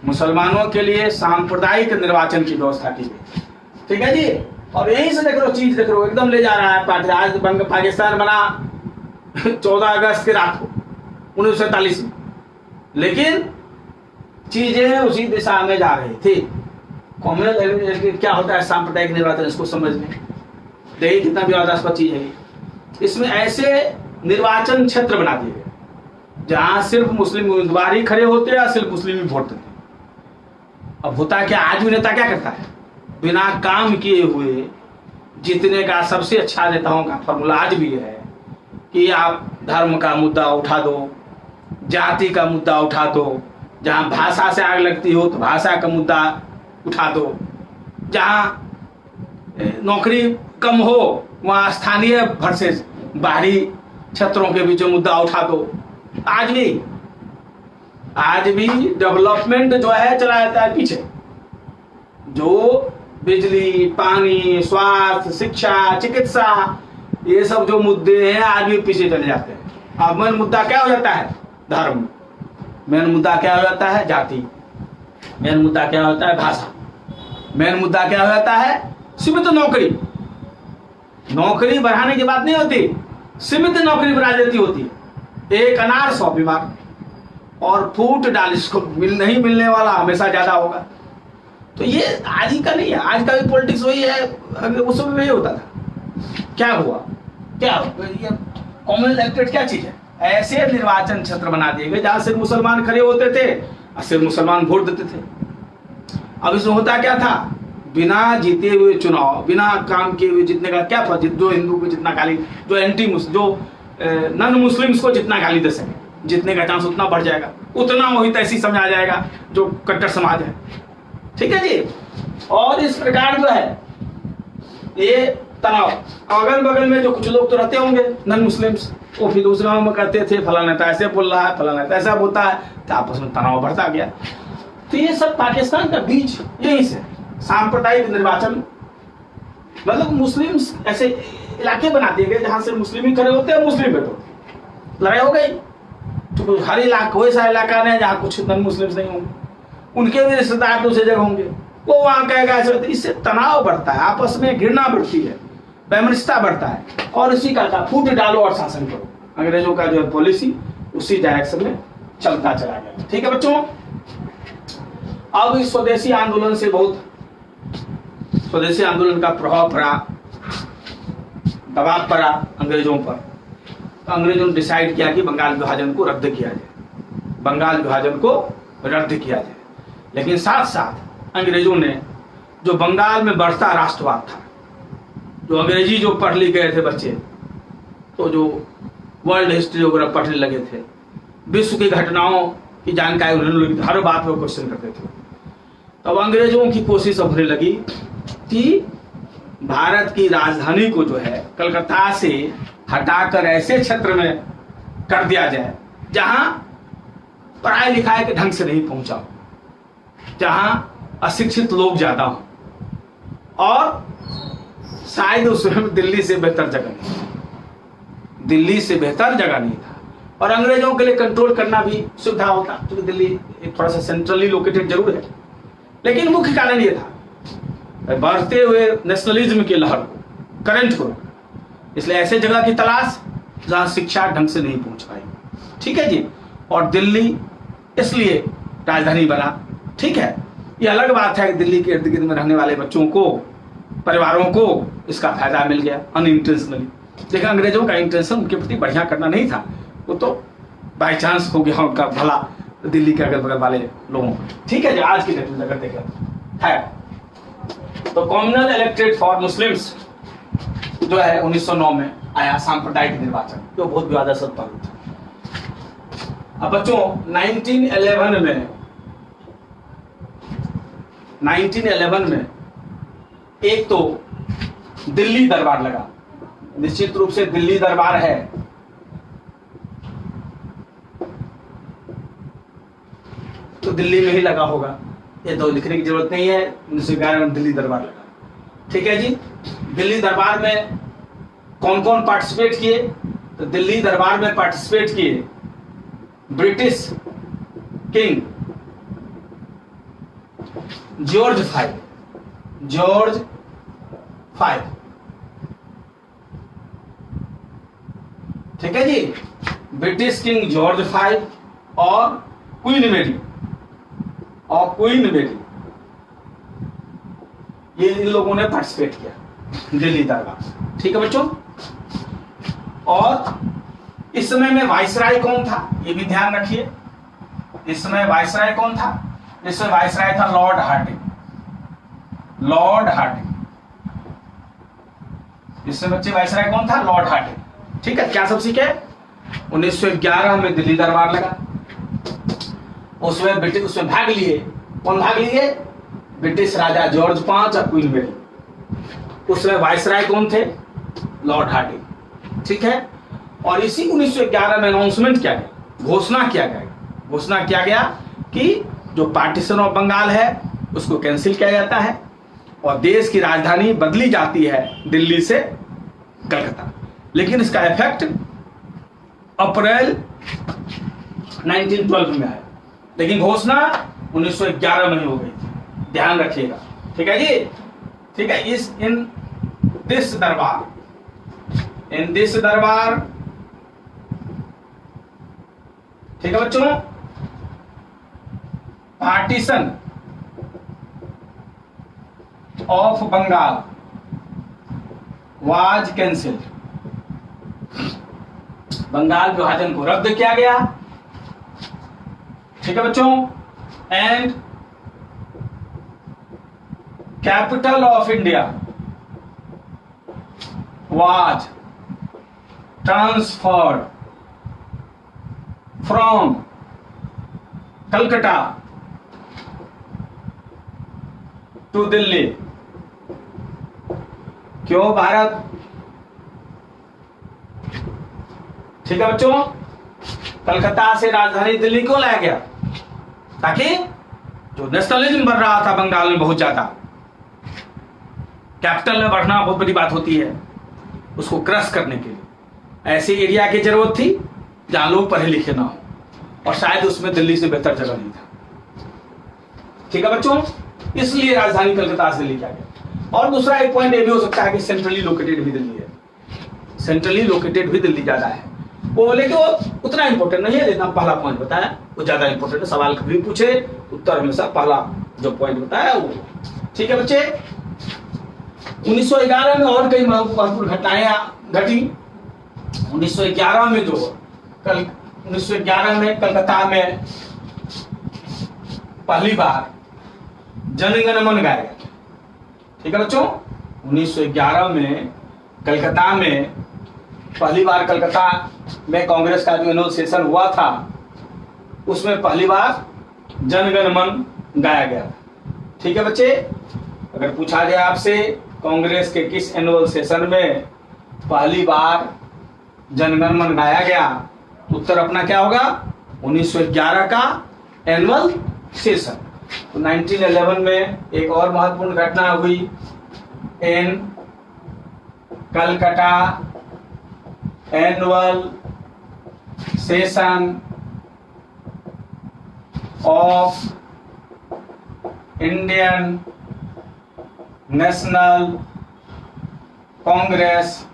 मुसलमानों के लिए सांप्रदायिक निर्वाचन की व्यवस्था की गई। ठीक है जी, और यहीं से देख लो, चीज देख लो, एकदम ले जा रहा है। आज पाकिस्तान बना 14 अगस्त की रात को 1947 में, लेकिन चीजें उसी दिशा में जा रही थी। कॉम्युनल क्या होता है? सांप्रदायिक निर्वाचन, इसको समझ में देखिए कितना विवादास्पद चीज है। इसमें ऐसे निर्वाचन क्षेत्र बना दिए गए जहां सिर्फ मुस्लिम उम्मीदवार ही खड़े होते हैं, सिर्फ मुस्लिम ही वोट देते। अब होता है क्या, आज भी नेता क्या करता है? बिना काम किए हुए जीतने का सबसे अच्छा नेताओं का फॉर्मूला आज भी है कि आप धर्म का मुद्दा उठा दो, जाति का मुद्दा उठा दो, जहां भाषा से आग लगती हो तो भाषा का मुद्दा उठा दो, जहां नौकरी कम हो वहां स्थानीय वर्सेस बाहरी क्षेत्रों के बीच मुद्दा उठा दो। आज भी डेवलपमेंट जो है चला जाता है पीछे। जो बिजली, पानी, स्वास्थ्य, शिक्षा, चिकित्सा, ये सब जो मुद्दे हैं आज भी पीछे चले जाते हैं। अब मेन मुद्दा क्या हो जाता है? धर्म। मेन मुद्दा क्या हो जाता है? जाति। मेन मुद्दा क्या होता है? भाषा। मेन मुद्दा क्या हो जाता है? सीमित नौकरी। नौकरी बढ़ाने की बात नहीं होती, सीमित नौकरी बढ़ा देती होती है। एक अनार 100 बीमार, और फूट डाल इसको नहीं मिलने वाला हमेशा ज्यादा होगा। तो ये आज ही का नहीं है, आज का भी पॉलिटिक्स वही है, अगर उस समय वही होता था। क्या हुआ? ये कॉमन इलेक्टेड क्या चीज है? ऐसे निर्वाचन क्षेत्र बना दिए गए जहां सिर्फ मुसलमान खड़े होते थे और सिर्फ मुसलमान वोट देते थे। अब इसमें होता क्या था? बिना जीते हुए चुनाव, बिना काम किए हुए जीतने का क्या फर्क? जो हिंदू को जितना गाली, जो एंटी मुस्लिम, जो नॉन मुस्लिम्स को जितना गाली दे सके, जीतने का चांस उतना बढ़ जाएगा, उतना वही तैसी समझा जाएगा जो कट्टर समाज है। ठीक है जी, और इस प्रकार जो है ये तनाव, अगल बगल में जो कुछ लोग तो रहते होंगे नॉन मुस्लिम्स, वो फिर दूसरे में करते थे फलाना नेता ऐसे बोल रहा है, फलाना नेता ऐसा बोलता है, तो आपस में तनाव बढ़ता गया। तो ये सब पाकिस्तान का बीज यहीं से सांप्रदायिक निर्वाचन, मतलब मुस्लिम्स ऐसे इलाके बना दिए गए जहां से मुस्लिम ही खड़े होते हैं, मुस्लिम बैठो, लड़ाई हो गई। तो हर इलाका वैसा इलाका नहीं जहाँ कुछ नॉन मुस्लिम्स नहीं होंगे, उनके भी रिश्तेदार दूसरी जगह होंगे, वो वहां कहेगा ऐसे। इससे तनाव बढ़ता है, आपस में घृणा बढ़ती है, वैमनस्यता बढ़ता है, और इसी का फूट डालो और शासन करो। अंग्रेजों का जो पॉलिसी उसी डायरेक्शन में चलता चला गया। ठीक है बच्चों, अब इस स्वदेशी आंदोलन से बहुत, स्वदेशी आंदोलन का प्रभाव पड़ा, दबाव पड़ा अंग्रेजों पर। तो अंग्रेजों ने डिसाइड किया कि बंगाल विभाजन को रद्द किया जाए, बंगाल विभाजन को रद्द किया जाए। लेकिन साथ साथ अंग्रेजों ने जो बंगाल में बढ़ता राष्ट्रवाद था, जो अंग्रेजी जो पढ़ लिख गए थे बच्चे, तो जो वर्ल्ड हिस्ट्री वगैरह पढ़ने लगे थे, विश्व की घटनाओं की जानकारी उन्होंने हर बात पर क्वेश्चन करते थे। तब अंग्रेजों की कोशिश होने लगी कि भारत की राजधानी को जो है कलकत्ता से हटाकर ऐसे क्षेत्र में कर दिया जाए जहां पढ़ाई लिखाई के ढंग से नहीं पहुंचा हो, जहां अशिक्षित लोग ज्यादा हो, और शायद उस समय दिल्ली से बेहतर जगह नहीं, दिल्ली से बेहतर जगह नहीं था, और अंग्रेजों के लिए कंट्रोल करना भी सुविधा होता, क्योंकि दिल्ली एक थोड़ा सा सेंट्रली लोकेटेड जरूर है। लेकिन मुख्य कारण ये था बढ़ते हुए नेशनलिज्म की लहर को, करंट को, इसलिए ऐसे जगह की तलाश जहां शिक्षा ढंग से नहीं पहुंच पाई। ठीक है जी, और दिल्ली इसलिए राजधानी बना। ठीक है, ये अलग बात है कि दिल्ली के इर्द गिर्द में रहने वाले बच्चों को, परिवारों को इसका फायदा मिल गया अनइंटेंशनली। लेकिन अंग्रेजों का इंटेंशन उनके प्रति बढ़िया करना नहीं था, वो तो बाई चांस हो गया उनका भला दिल्ली के अगल बगल वाले लोगों को। ठीक है जी, आज की डेट में अगर देखें है तो कॉम्युनल इलेक्टेड फॉर मुस्लिम्स जो है 1909 में आया सांप्रदायिक निर्वाचन, जो बहुत विवादास्पद पहलू था। अब बच्चों 1911 में एक तो दिल्ली दरबार लगा, निश्चित रूप से दिल्ली दरबार है, तो दिल्ली में ही लगा होगा, ये तो लिखने की जरूरत नहीं है। 1911 में दिल्ली दरबार लगा। ठीक है जी, दिल्ली दरबार में कौन कौन पार्टिसिपेट किए? तो दिल्ली दरबार में पार्टिसिपेट किए ब्रिटिश किंग जॉर्ज फाइव। ठीक है जी, ब्रिटिश किंग जॉर्ज फाइव और क्वीन मेरी ये इन लोगों ने पार्टिसिपेट किया दिल्ली दरबार। ठीक है बच्चों, और इस समय में वाइसराय कौन था ये भी ध्यान रखिए। इस समय वाइसराय कौन था? इस समय वाइसराय था लॉर्ड हार्डिंग। इस समय बच्चे वाइसराय कौन था? Lord Hardinge. ठीक है, क्या सब सीखे? 1911 में दिल्ली दरबार लगा, उसमें ब्रिटिश उसमें भाग लिए। कौन भाग लिए? ब्रिटिश राजा जॉर्ज 5 और क्वीन मेरी। उसमें वाइसराय कौन थे? Lord Hardinge. ठीक है, और इसी 1911 में अनाउंसमेंट किया गया, घोषणा किया गया कि जो पार्टीशन ऑफ बंगाल है उसको कैंसिल किया जाता है और देश की राजधानी बदली जाती है दिल्ली से कलकत्ता। लेकिन इसका इफेक्ट अप्रैल 1912 में है, लेकिन घोषणा 1911 में ही हो गई थी, ध्यान रखिएगा। ठीक है जी, ठीक है। इन दिस दरबार ठीक है बच्चों, partition of Bengal was cancelled, Bengal विभाजन को रद्द किया गया। ठीक है बच्चों, and capital of India was transferred from Calcutta to Delhi. क्यों भारत? ठीक है बच्चों, कलकत्ता से राजधानी दिल्ली क्यों लाया गया? ताकि जो नेशनलिज्म बढ़ रहा था बंगाल में बहुत ज्यादा, कैपिटल में बढ़ना बहुत बड़ी बात होती है, उसको क्रश करने के लिए ऐसे एरिया की जरूरत थी जहां लोग पढ़े लिखे ना हो, और शायद उसमें दिल्ली से बेहतर जगह नहीं था। ठीक है बच्चों, इसलिए राजधानी कलकत्ता से दिल्ली किया गया। और दूसरा एक पॉइंट ये भी हो सकता है कि सेंट्रली लोकेटेड भी दिल्ली है, सेंट्रली लोकेटेड भी दिल्ली ज्यादा है। वो बोले कि वो उतना इंपॉर्टेंट नहीं है, जितना पहला पॉइंट बताया वो ज्यादा इंपॉर्टेंट है। सवाल कभी पूछे उत्तर हमेशा पहला जो पॉइंट बताया वो। ठीक है बच्चे, 1911 में और कई महत्वपूर्ण घटनाएं घटी। 1911 में 1911 में कलकत्ता में पहली बार जनगण मन गाया गया। ठीक है बच्चों, 1911 में कलकत्ता में पहली बार, कलकत्ता में कांग्रेस का जो एनुअल सेशन हुआ था उसमें पहली बार जनगण मन गाया गया। ठीक है बच्चे, अगर पूछा जाए आपसे कांग्रेस के किस एनुअल सेशन में पहली बार जनगण मन गाया गया, उत्तर अपना क्या होगा? 1911 का एनुअल सेशन। तो 1911 में एक और महत्वपूर्ण घटना हुई in Calcutta annual session of Indian national Congress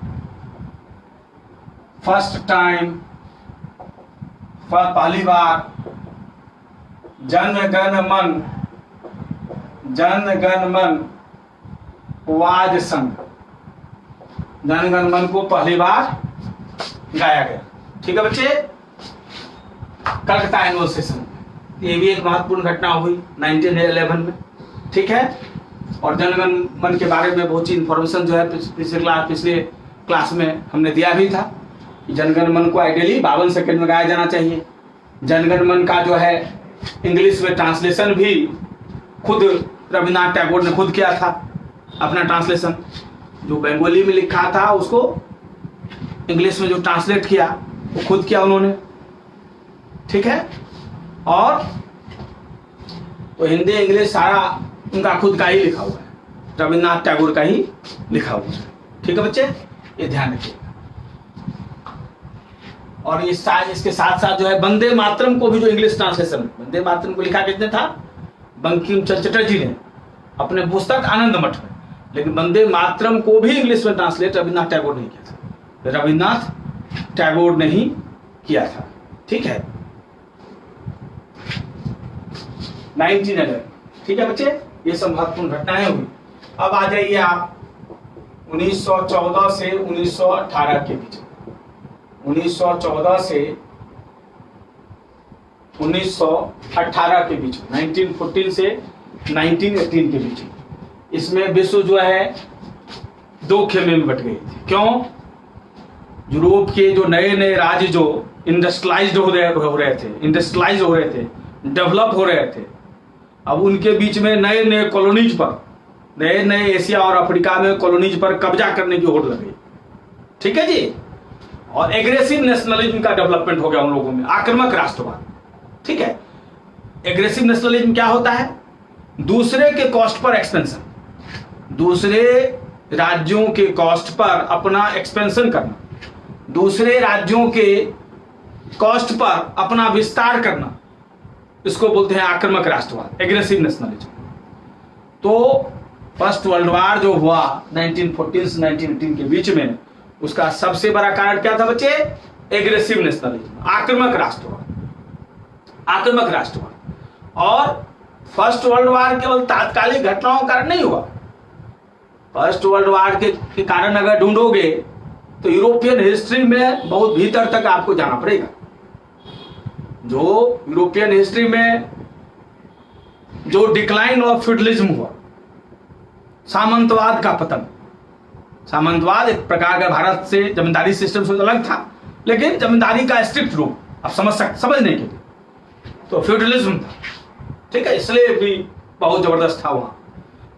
first time, पहली बार जनगण मन वाज संघ, जनगण मन को पहली बार गाया गया। ठीक है बच्चे, कलकत्ता एनुअल सेशन। ये भी एक महत्वपूर्ण घटना हुई 1911 में, ठीक है। और जनगण मन के बारे में बहुत सी इंफॉर्मेशन जो है पिछले क्लास में हमने दिया भी था कि जनगण मन को आइडियली 52 सेकंड में गाया जाना चाहिए। जनगण मन का जो है इंग्लिश में ट्रांसलेशन भी खुद रविन्द्रनाथ टैगोर ने खुद किया था। अपना ट्रांसलेशन जो बंगाली में लिखा था उसको इंग्लिश में जो ट्रांसलेट किया वो खुद किया उन्होंने, ठीक है। और तो हिंदी इंग्लिश सारा उनका खुद का ही लिखा हुआ है, रविन्द्रनाथ टैगोर का ही लिखा हुआ है, ठीक है बच्चे, ये ध्यान रखिएगा। और इसके साथ साथ जो है वंदे मातरम को भी जो इंग्लिश ट्रांसलेशन, वंदे मातरम को लिखा किसने था? बंकिम चंद्र चटर्जी ने अपने पुस्तक आनंद मठ में। लेकिन वंदे मातरम को भी इंग्लिश में ट्रांसलेट रविन्द्रनाथ टैगोर ने किया था, रविन्द्रनाथ टैगोर ने ही किया था, ठीक है। 1911, ठीक है बच्चे, ये सब महत्वपूर्ण घटनाएं हुई। अब आ जाइए आप 1914 से 1918 के बीच, 1914 से 1918 के बीच, 1914 से 1918 के बीच, इसमें विश्व जो है दो खेमे में बट गई थी। क्यों? यूरोप के जो नए नए राज्य जो इंडस्ट्रियलाइज्ड हो रहे थे, डेवलप हो रहे थे, अब उनके बीच में नए नए कॉलोनीज पर, नए नए एशिया और अफ्रीका में कॉलोनीज पर कब्जा करने की होड़ लग गई, ठीक है जी। और एग्रेसिव नेशनलिज्म का डेवलपमेंट हो गया उन लोगों में, आक्रामक राष्ट्रवाद, ठीक है। एग्रेसिव नेशनलिज्म क्या होता है? दूसरे के कॉस्ट पर एक्सपेंशन, दूसरे राज्यों के कॉस्ट पर अपना एक्सपेंशन करना, दूसरे राज्यों के कॉस्ट पर अपना विस्तार करना, इसको बोलते हैं आक्रामक राष्ट्रवाद, एग्रेसिव नेशनलिज्म। तो फर्स्ट वर्ल्ड वॉर जो हुआ 1914 से 1918 के बीच में, उसका सबसे बड़ा कारण क्या था बच्चे? एग्रेसिव नेशनलिज्म, आक्रामक राष्ट्रवाद, आक्रामक राष्ट्रवाद। और फर्स्ट वर्ल्ड वॉर केवल तात्कालिक घटनाओं के कारण नहीं हुआ। फर्स्ट वर्ल्ड वॉर के कारण अगर ढूंढोगे तो यूरोपियन हिस्ट्री में बहुत भीतर तक आपको जाना पड़ेगा। जो यूरोपियन हिस्ट्री में जो डिक्लाइन ऑफ फ्यूडलिज्म हुआ, सामंतवाद का पतन, सामंतवाद एक प्रकार का भारत से जमींदारी सिस्टम से अलग था, लेकिन जमींदारी का स्ट्रिक्ट रूप आप समझने के लिए तो फ्यूडलिज्म था, ठीक है, इसलिए भी बहुत जबरदस्त था वहां।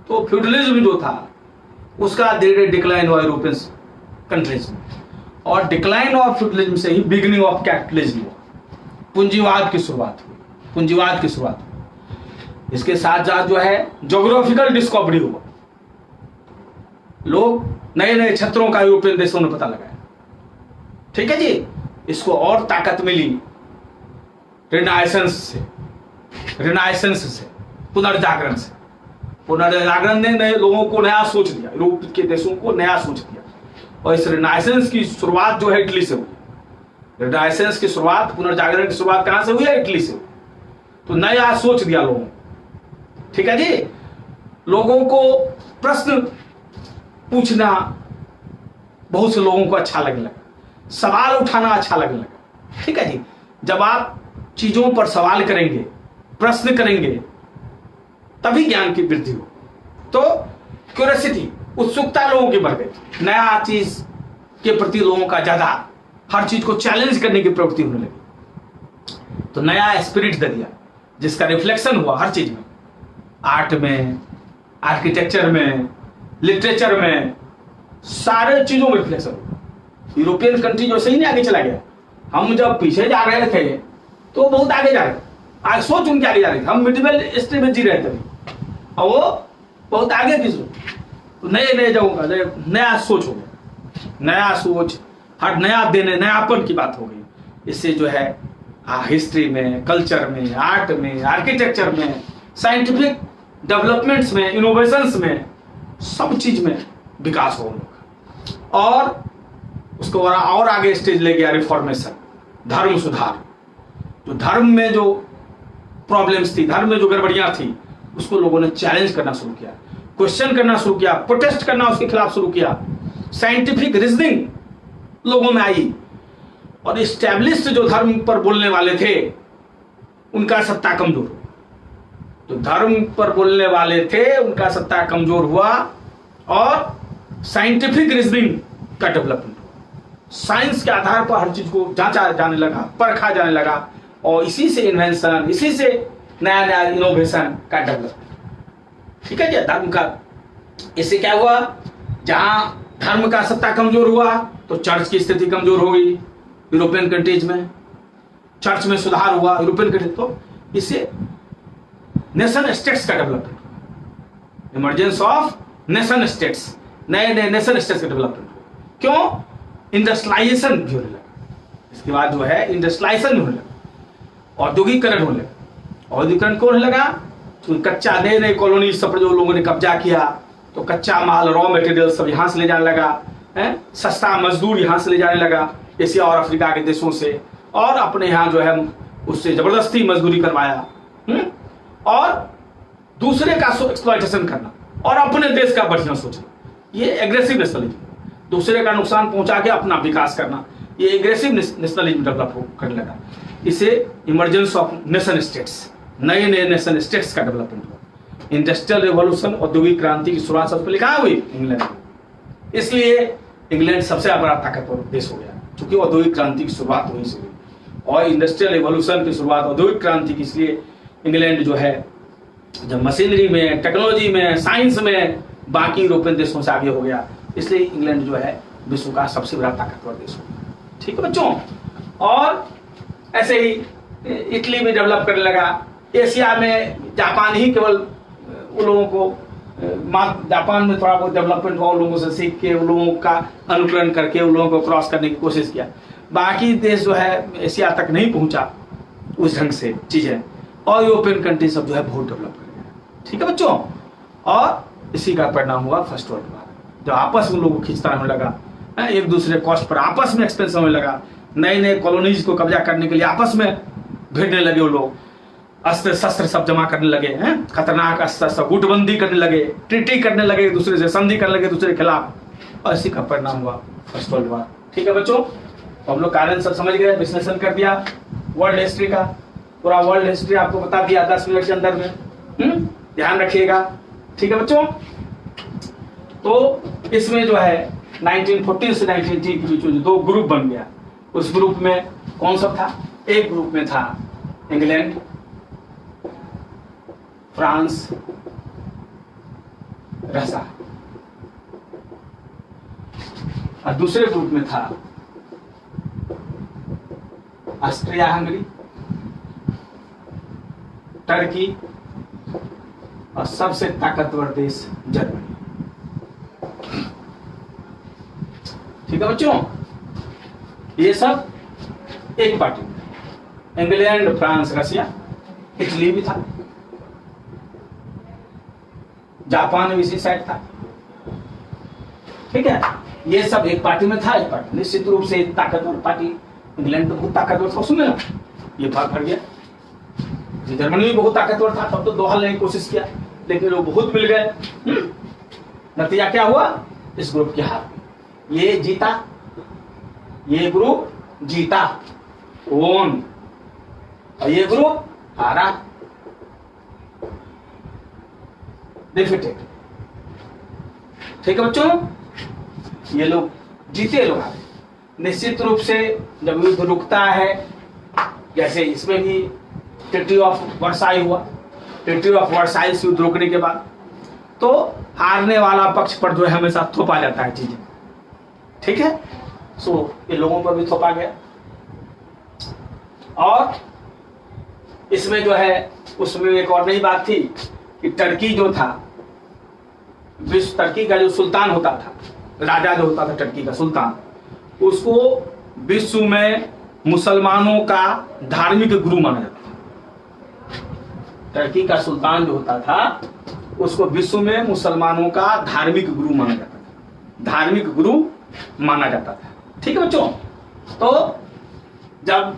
तो फ्यूडलिज्म जो था उसका धीरे धीरे डिक्लाइन हुआ यूरोपियन कंट्रीज में, और डिक्लाइन ऑफ फ्यूडलिज्म से ही बिगिनिंग ऑफ कैपिटलिज्म हुआ, पूंजीवाद की शुरुआत हुई, पूंजीवाद की शुरुआत हुई। इसके साथ साथ जो है ज्योग्राफिकल डिस्कवरी हुआ, लोग नए नए क्षेत्रों का यूरोपियन देशों ने पता लगाया, ठीक है जी। इसको और ताकत मिली रिनाइसेंस से, पुनर्जागरण से। पुनर्जागरण ने नए लोगों को नया सोच दिया, यूरोप के देशों को नया सोच दिया। और इस रिनाइसेंस की शुरुआत जो है इटली से हुई। रिनाइसेंस की शुरुआत, पुनर्जागरण की शुरुआत कहां से हुई है? इटली से हुई। तो नया सोच दिया लोगों को, ठीक है जी। लोगों को प्रश्न पूछना बहुत से लोगों को अच्छा लगने लगा, सवाल उठाना अच्छा लगने लगा, ठीक है जी। जब आप चीजों पर सवाल करेंगे, प्रश्न करेंगे, तभी ज्ञान की वृद्धि हो। तो क्यूरियोसिटी, उत्सुकता लोगों की बढ़ गई, नया चीज के प्रति लोगों का ज्यादा, हर चीज को चैलेंज करने की प्रवृत्ति होने लगी। तो नया स्पिरिट दे दिया, जिसका रिफ्लेक्शन हुआ हर चीज में, आर्ट में, आर्किटेक्चर में, लिटरेचर में, सारे चीजों में रिफ्लेक्शन हुआ। यूरोपियन कंट्री जो सही नहीं आगे चला गया, हम जब पीछे जा रहे थे तो बहुत आगे जा रहे थे, आज सोच उनके आगे जा रही थी। हम मिडिवल हिस्ट्री में जी रहे थे और वो बहुत आगे की सोच, तो नए नए जगहों का नया सोच हो गया, नया सोच, हर नया देने, नयापन की बात हो गई। इससे जो है हिस्ट्री में, कल्चर में, आर्ट में, आर्किटेक्चर में, साइंटिफिक डेवलपमेंट्स में, इनोवेशंस में, सब चीज में विकास हो लोग। और उसको और आगे स्टेज ले गया रिफॉर्मेशन, धर्म सुधार। जो धर्म में जो प्रॉब्लम्स थी, धर्म में जो गड़बड़ियां थी, उसको लोगों ने चैलेंज करना शुरू किया, क्वेश्चन करना शुरू किया, प्रोटेस्ट करना उसके खिलाफ शुरू किया। साइंटिफिक रीजनिंग लोगों में आई, और इस्टेब्लिश्ड जो धर्म पर बोलने वाले थे उनका सत्ता कमजोर हुआ। तो धर्म पर बोलने वाले थे उनका सत्ता कमजोर हुआ और साइंटिफिक रीजनिंग का डेवलपमेंट हुआ। साइंस के आधार पर हर चीज को जांचा जाने लगा, परखा जाने लगा और इसी से इन्वेंशन, इसी से नया नया इनोवेशन का डेवलपमेंट। ठीक है जी। धर्म का इससे क्या हुआ, जहां धर्म का सत्ता कमजोर हुआ तो चर्च की स्थिति कमजोर हो गई। यूरोपियन कंट्रीज में चर्च में सुधार हुआ, यूरोपियन कंट्रीज। तो इससे नेशन स्टेट्स का डेवलपमेंट हुआ, इमरजेंस ऑफ नेशन स्टेट्स, नए नए नेशन स्टेट्स का डेवलपमेंट हुआ। क्यों? इंडस्ट्रियलाइजेशन भी होने लगा। इसके बाद जो है इंडस्ट्रियलाइजेशन होने लगा, औद्योगिकरण होने लगा। औद्योगिकरण क्यों होने लगा? तो कच्चा नए नए कॉलोनी सब पर जो लोगों ने कब्जा किया तो कच्चा माल, रॉ मटेरियल सब यहां से ले जाने लगा है, सस्ता मजदूर यहां से ले जाने लगा एशिया और अफ्रीका के देशों से, और अपने यहाँ जो है उससे जबरदस्ती मजदूरी करवाया और दूसरे का एक्सप्लॉयटेशन करना और अपने देश का बढ़िया सोचना। ये एग्रेसिव नेशनलिज्म, दूसरे का नुकसान पहुंचा के अपना विकास करना, ये एग्रेसिव नेशनलिज्म डेवलप करने लगा। इसे इमरजेंस ऑफ नेशन स्टेट्स, नए नए नेशन स्टेट्स का डेवलपमेंट हुआ। इंडस्ट्रियल रेवोल्यूशन, औद्योगिक क्रांति की शुरुआत सबसे पहले कहाँ हुई? इंग्लैंड में। इसलिए इंग्लैंड सबसे बड़ा ताकतवर देश हो गया क्योंकि औद्योगिक क्रांति की शुरुआत वहीं से हुई और इंडस्ट्रियल रेवोल्यूशन की शुरुआत औद्योगिक क्रांति की। इसलिए इंग्लैंड जो है जब मशीनरी में, टेक्नोलॉजी में, साइंस में बाकी यूरोपियन देशों से आगे हो गया, इसलिए इंग्लैंड जो है विश्व का सबसे बड़ा ताकतवर देश हो गया। ठीक है बच्चों। और ऐसे ही इटली भी डेवलप करने लगा। एशिया में जापान ही केवल उन लोगों को, जापान में थोड़ा बहुत डेवलपमेंट हुआ, उन लोगों से सीख के, उन लोगों का अनुकरण करके उन लोगों को क्रॉस करने की कोशिश किया। बाकी देश जो है एशिया तक नहीं पहुंचा उस ढंग से चीजें, और यूरोपियन कंट्री सब जो है बहुत डेवलप कर गया। ठीक है बच्चों। और इसी का परिणाम हुआ फर्स्ट वर्ल्ड वॉर, जब आपस में लोगों को खींचता होने लगा, एक दूसरे कॉस्ट पर आपस में एक्सपेंशन होने लगा, नए नए कॉलोनीज को कब्जा करने के लिए आपस में भिड़ने लगे वो लोग, अस्त्र शस्त्र सब जमा करने लगे हैं, खतरनाक अस्त्र सब, गुटबंदी करने लगे, ट्रीटी करने लगे, एक दूसरे से संधि करने लगे दूसरे के खिलाफ, और इसी का परिणाम हुआ फर्स्ट वर्ल्ड वॉर। ठीक है बच्चों। तो हम लोग कारण सब समझ गए, विश्लेषण कर दिया वर्ल्ड हिस्ट्री का, पूरा वर्ल्ड हिस्ट्री आपको बता दिया 10 मिनट के अंदर में। ध्यान रखिएगा। ठीक है बच्चों। तो इसमें जो है 1914 से 1930 के बीच में दो ग्रुप बन गया। उस ग्रुप में कौन सा था? एक ग्रुप में था इंग्लैंड, फ्रांस, रशिया, और दूसरे ग्रुप में था ऑस्ट्रिया हंगरी, टर्की और सबसे ताकतवर देश जर्मनी। ठीक है बच्चों। ये सब एक पार्टी में, इंग्लैंड, फ्रांस, रशिया, इटली भी था, जापान भी इसी साइड था। ठीक है। ये सब एक पार्टी में था। एक पार्टी निश्चित रूप से ताकतवर पार्टी इंग्लैंड तो बहुत ताकतवर था, सुने ना, ये भाग भर गया। जर्मनी भी बहुत ताकतवर था, तब तो दोहा लेने की कोशिश किया लेकिन लोग बहुत मिल गए। नतीजा क्या हुआ? इस ग्रुप की हार, ये जीता, ये ग्रुप जीता कौन, और ये ग्रुप हारा, डिफीटेड। ठीक है बच्चों। ये लोग जीते, लोग हारे। निश्चित रूप से जब युद्ध रुकता है, जैसे इसमें भी ट्रीटी ऑफ वर्साई हुआ, ट्रीटी ऑफ वर्साई से युद्ध रुकने के बाद तो हारने वाला पक्ष पर जो है हमेशा थोपा जाता है चीजें। ठीक है। सो ये लोगों पर भी थोपा गया। और इसमें जो है उसमें एक और नई बात थी कि टर्की जो था, विश्व टर्की का जो सुल्तान होता था, राजा जो होता था टर्की का सुल्तान, उसको विश्व में मुसलमानों का धार्मिक गुरु माना जाता था। टर्की का सुल्तान जो होता था उसको विश्व में मुसलमानों का धार्मिक गुरु माना जाता था, धार्मिक गुरु माना जाता था। ठीक है बच्चों। तो जब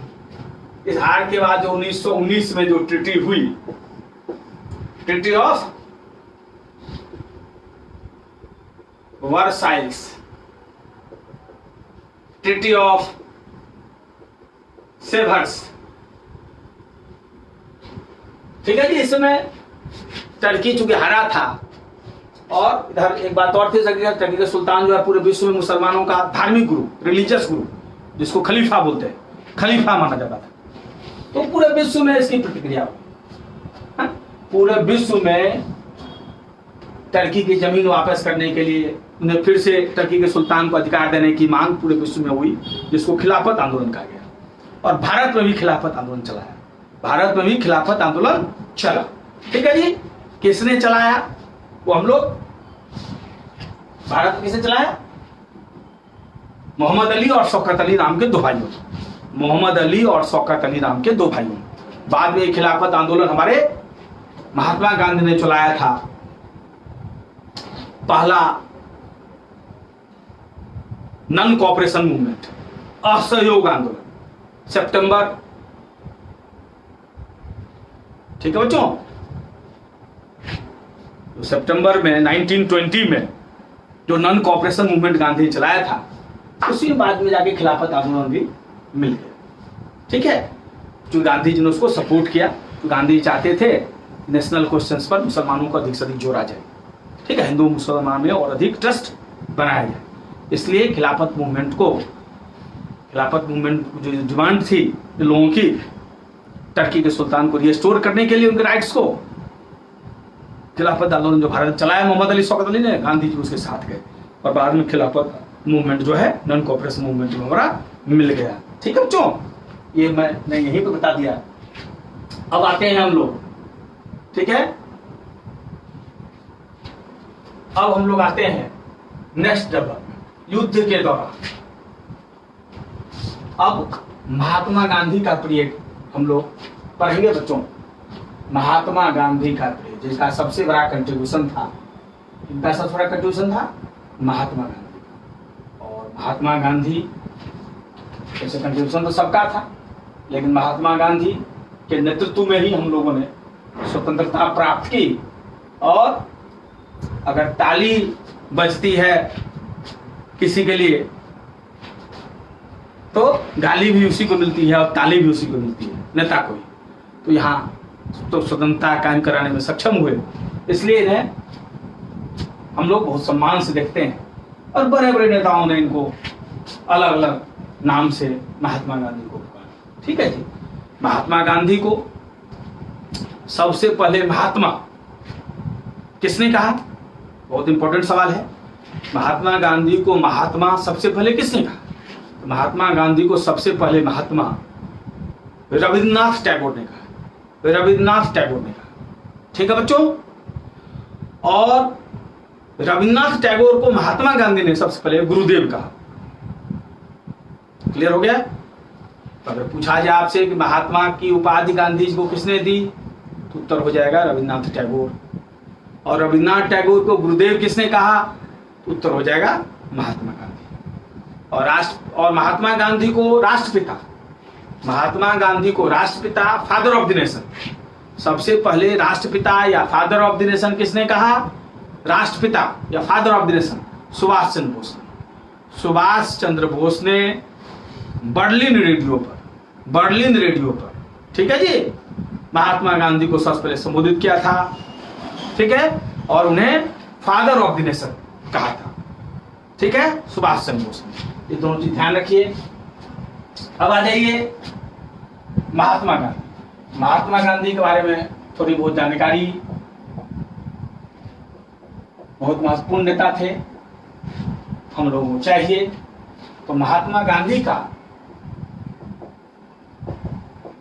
इस हार के बाद जो 1919 में जो ट्रीटी हुई, treaty of Versailles, treaty of Sevres, ठीक है जी। इस समय टर्की चूंकि हारा था, और इधर एक बात और थी, टर्की के सुल्तान जो है पूरे विश्व में मुसलमानों का धार्मिक गुरु, रिलीजियस गुरु, जिसको खलीफा बोलते हैं, खलीफा माना जाता था। तो पूरे विश्व में इसकी प्रतिक्रिया हुई। पूरे विश्व में टर्की की जमीन वापस करने के लिए उन्हें फिर से टर्की के सुल्तान को अधिकार देने की मांग पूरे विश्व में हुई, जिसको खिलाफत आंदोलन कहा गया। और भारत में भी खिलाफत आंदोलन चला है, भारत में भी खिलाफत आंदोलन चला। ठीक है जी। किसने चलाया? वो हम लोग, भारत में किसने चलाया? मोहम्मद अली और शौकत अली नाम के दो भाइयों, मोहम्मद अली और शौकत अली नाम के दो भाइयों। बाद में खिलाफत आंदोलन हमारे महात्मा गांधी ने चलाया था। पहला नॉन कोऑपरेशन मूवमेंट, असहयोग आंदोलन, सितंबर, ठीक है बच्चों, तो सितंबर में 1920 में जो नॉन कोऑपरेशन मूवमेंट गांधी ने चलाया था, उसी बाद में जाके खिलाफत आंदोलन भी मिल गया। ठीक है। जो गांधी जी ने उसको सपोर्ट किया, तो गांधी जी चाहते थे नेशनल क्वेश्चंस पर मुसलमानों को अधिक से अधिक जोड़ा जाए। ठीक है, हिंदू मुसलमान में और अधिक ट्रस्ट बनाया जाए। इसलिए खिलाफत मूवमेंट जो डिमांड थी लोगों की, टर्की के सुल्तान को रिस्टोर करने के लिए उनके राइट्स को, खिलाफत आंदोलन जो भारत चलाया मोहम्मद अली शौकत अली ने, गांधी जी उसके साथ गए, और बाद में खिलाफत मूवमेंट जो है नॉन कोऑपरेशन मूवमेंट में हमारा मिल गया। ठीक है बच्चों, ये मैंने यहीं पे बता दिया। अब आते हैं हम लोग, ठीक है, अब हम लोग आते हैं नेक्स्ट डेवलपमेंट, युद्ध के दौरान। अब महात्मा गांधी का पीरियड हम लोग पढ़ेंगे बच्चों। महात्मा गांधी का पीरियड, जिसका सबसे बड़ा कंट्रीब्यूशन था, इनका सबसे बड़ा कंट्रीब्यूशन था महात्मा गांधी। और महात्मा गांधी जैसे कंट्रीब्यूशन तो सबका था, लेकिन महात्मा गांधी के नेतृत्व में ही हम लोगों ने स्वतंत्रता प्राप्त की। और अगर ताली बजती है किसी के लिए, तो गाली भी उसी को मिलती है और ताली भी उसी को मिलती है, नेता को ही। तो यहाँ तो स्वतंत्रता कायम कराने में सक्षम हुए, इसलिए इन्हें हम लोग बहुत सम्मान से देखते हैं। और बड़े बड़े नेताओं ने इनको अलग अलग नाम से महात्मा गांधी को पुकारा। ठीक है जी। महात्मा गांधी को सबसे पहले महात्मा किसने कहा? बहुत इंपॉर्टेंट सवाल है। महात्मा गांधी को महात्मा सबसे पहले किसने कहा? तो महात्मा गांधी को सबसे पहले महात्मा रविन्द्रनाथ टैगोर ने कहा, रविन्द्रनाथ टैगोर ने कहा। ठीक है बच्चों। और रविन्द्रनाथ टैगोर को महात्मा गांधी ने सबसे पहले गुरुदेव कहा। क्लियर हो गया? तो अगर पूछा जाए आपसे कि महात्मा की उपाधि गांधी जी को किसने दी, तो उत्तर हो जाएगा रविन्द्रनाथ टैगोर। और रविन्द्रनाथ टैगोर को गुरुदेव किसने कहा, तो उत्तर हो जाएगा महात्मा गांधी। और महात्मा गांधी को राष्ट्रपिता, महात्मा गांधी को राष्ट्रपिता, फादर ऑफ द नेशन, सबसे पहले राष्ट्रपिता या फादर ऑफ द नेशन किसने कहा? राष्ट्रपिता या father of the nation Subhash Chandra Bose ने। सुभाष चंद्र बोस ने बर्लिन रेडियो पर, ठीक है जी, महात्मा गांधी को सबसे पहले संबोधित किया था। ठीक है। और उन्हें फादर ऑफ द नेशन कहा था। ठीक है, सुभाष चंद्र बोस ने। ये दोनों चीज ध्यान रखिए। अब आ जाइए महात्मा गांधी। महात्मा गांधी के बारे में थोड़ी बहुत जानकारी। बहुत महत्वपूर्ण नेता थे, हम लोगों को चाहिए। तो महात्मा गांधी का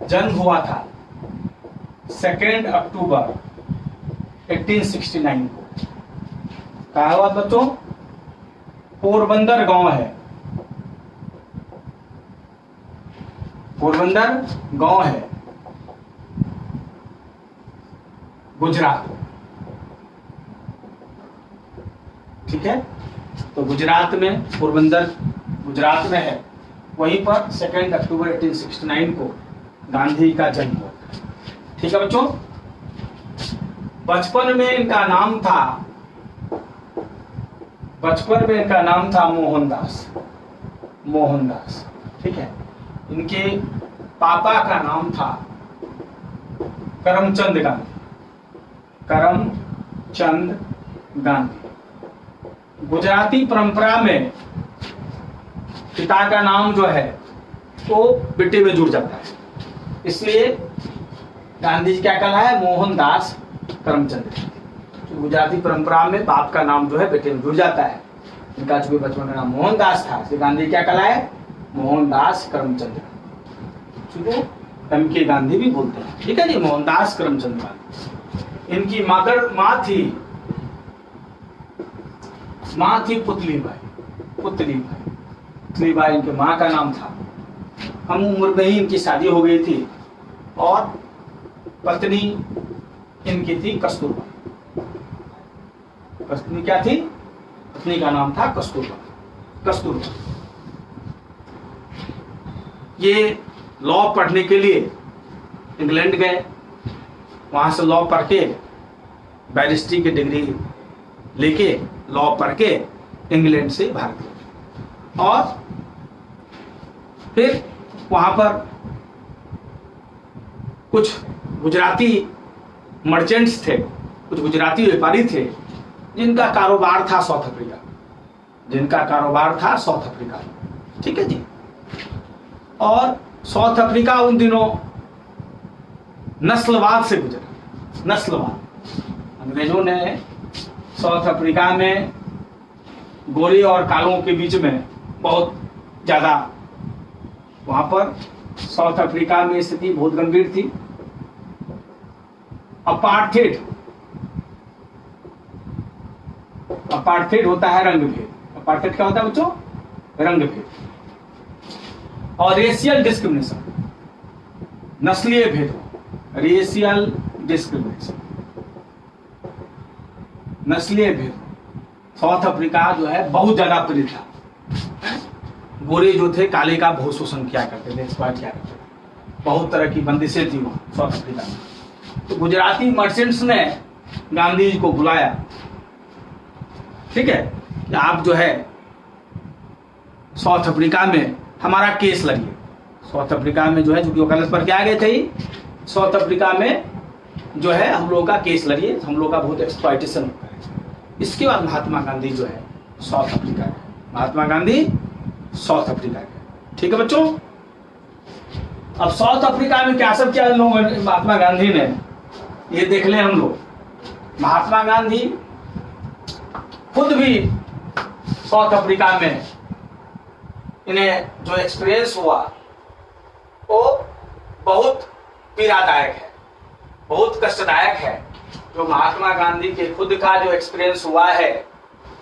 जन्म हुआ था 2 अक्टूबर 1869 को। कहा हुआ बच्चों? पोरबंदर गांव है, पोरबंदर गांव है, गुजरात। ठीक है। तो गुजरात में, पोरबंदर गुजरात में है, वहीं पर 2 अक्टूबर 1869 को गांधी का जन्म हुआ। ठीक है बच्चों। बचपन में इनका नाम था मोहनदास। ठीक है। इनके पापा का नाम था करमचंद गांधी, करमचंद गांधी। गुजराती परंपरा में पिता का नाम जो है वो बेटे में जुड़ जाता है, इसलिए गांधी जी क्या कहलाए? मोहनदास करमचंद। तो गुजराती परंपरा में बाप का नाम जो है बेटे में जुड़ जाता है। इनका चूंकि बचपन का नाम मोहनदास था, इसलिए गांधी क्या कहलाए? मोहनदास करमचंद। चूंकि MK गांधी भी बोलते हैं, ठीक है जी, मोहनदास करमचंद गांधी। इनकी माँ थी पुतली बाई इनके माँ का नाम था। कम उम्र में ही इनकी शादी हो गई थी और पत्नी इनकी थी कस्तूरबा। पत्नी क्या थी? पत्नी का नाम था कस्तूरबा। ये लॉ पढ़ने के लिए इंग्लैंड गए, वहां से लॉ पढ़ के बैरिस्ट्री की डिग्री लेके लॉ पढ़ के इंग्लैंड से भारत गए और फिर वहां पर कुछ गुजराती मर्चेंट्स थे, कुछ गुजराती व्यापारी थे जिनका कारोबार था साउथ अफ्रीका, ठीक है जी। और साउथ अफ्रीका उन दिनों नस्लवाद से गुजरा। अंग्रेजों ने साउथ अफ्रीका में गोरे और कालों के बीच में बहुत ज्यादा, वहां पर साउथ अफ्रीका में स्थिति बहुत गंभीर थी। अपार्थेड होता है रंग भेद। अपार्थेड क्या होता है बच्चों? रंग भेद। और रेशियल डिस्क्रिमिनेशन, नस्लीय भेद, रेशियल डिस्क्रिमिनेशन, नस्लीय भेद। साउथ अफ्रीका जो है बहुत ज्यादा पीड़ित था। गोरे जो थे काले का बहुत शोषण किया करते थे, एक्सप्लॉइट किया करते थे। बहुत तरह की बंदिशें थी वहां साउथ अफ्रीका में। तो गुजराती मर्चेंट्स ने गांधी जी को बुलाया, ठीक है, कि आप जो है साउथ अफ्रीका में हमारा केस लड़िए। साउथ अफ्रीका में जो है, चूंकि वकालत पर क्या आ गए थे, साउथ अफ्रीका में जो है हम लोगों का केस लड़िए, हम लोग का बहुत एक्सप्लॉइटेशन होता है। इसके बाद महात्मा गांधी जो है साउथ अफ्रीका गए, महात्मा गांधी साउथ अफ्रीका गए, ठीक है बच्चों। अब साउथ अफ्रीका में क्या सब किया लोगों ने, महात्मा गांधी ने, ये देख ले हम लोग। महात्मा गांधी खुद भी साउथ अफ्रीका में इन्हें जो एक्सपीरियंस हुआ वो बहुत पीड़ादायक है, बहुत कष्टदायक है। जो महात्मा गांधी के खुद का जो एक्सपीरियंस हुआ है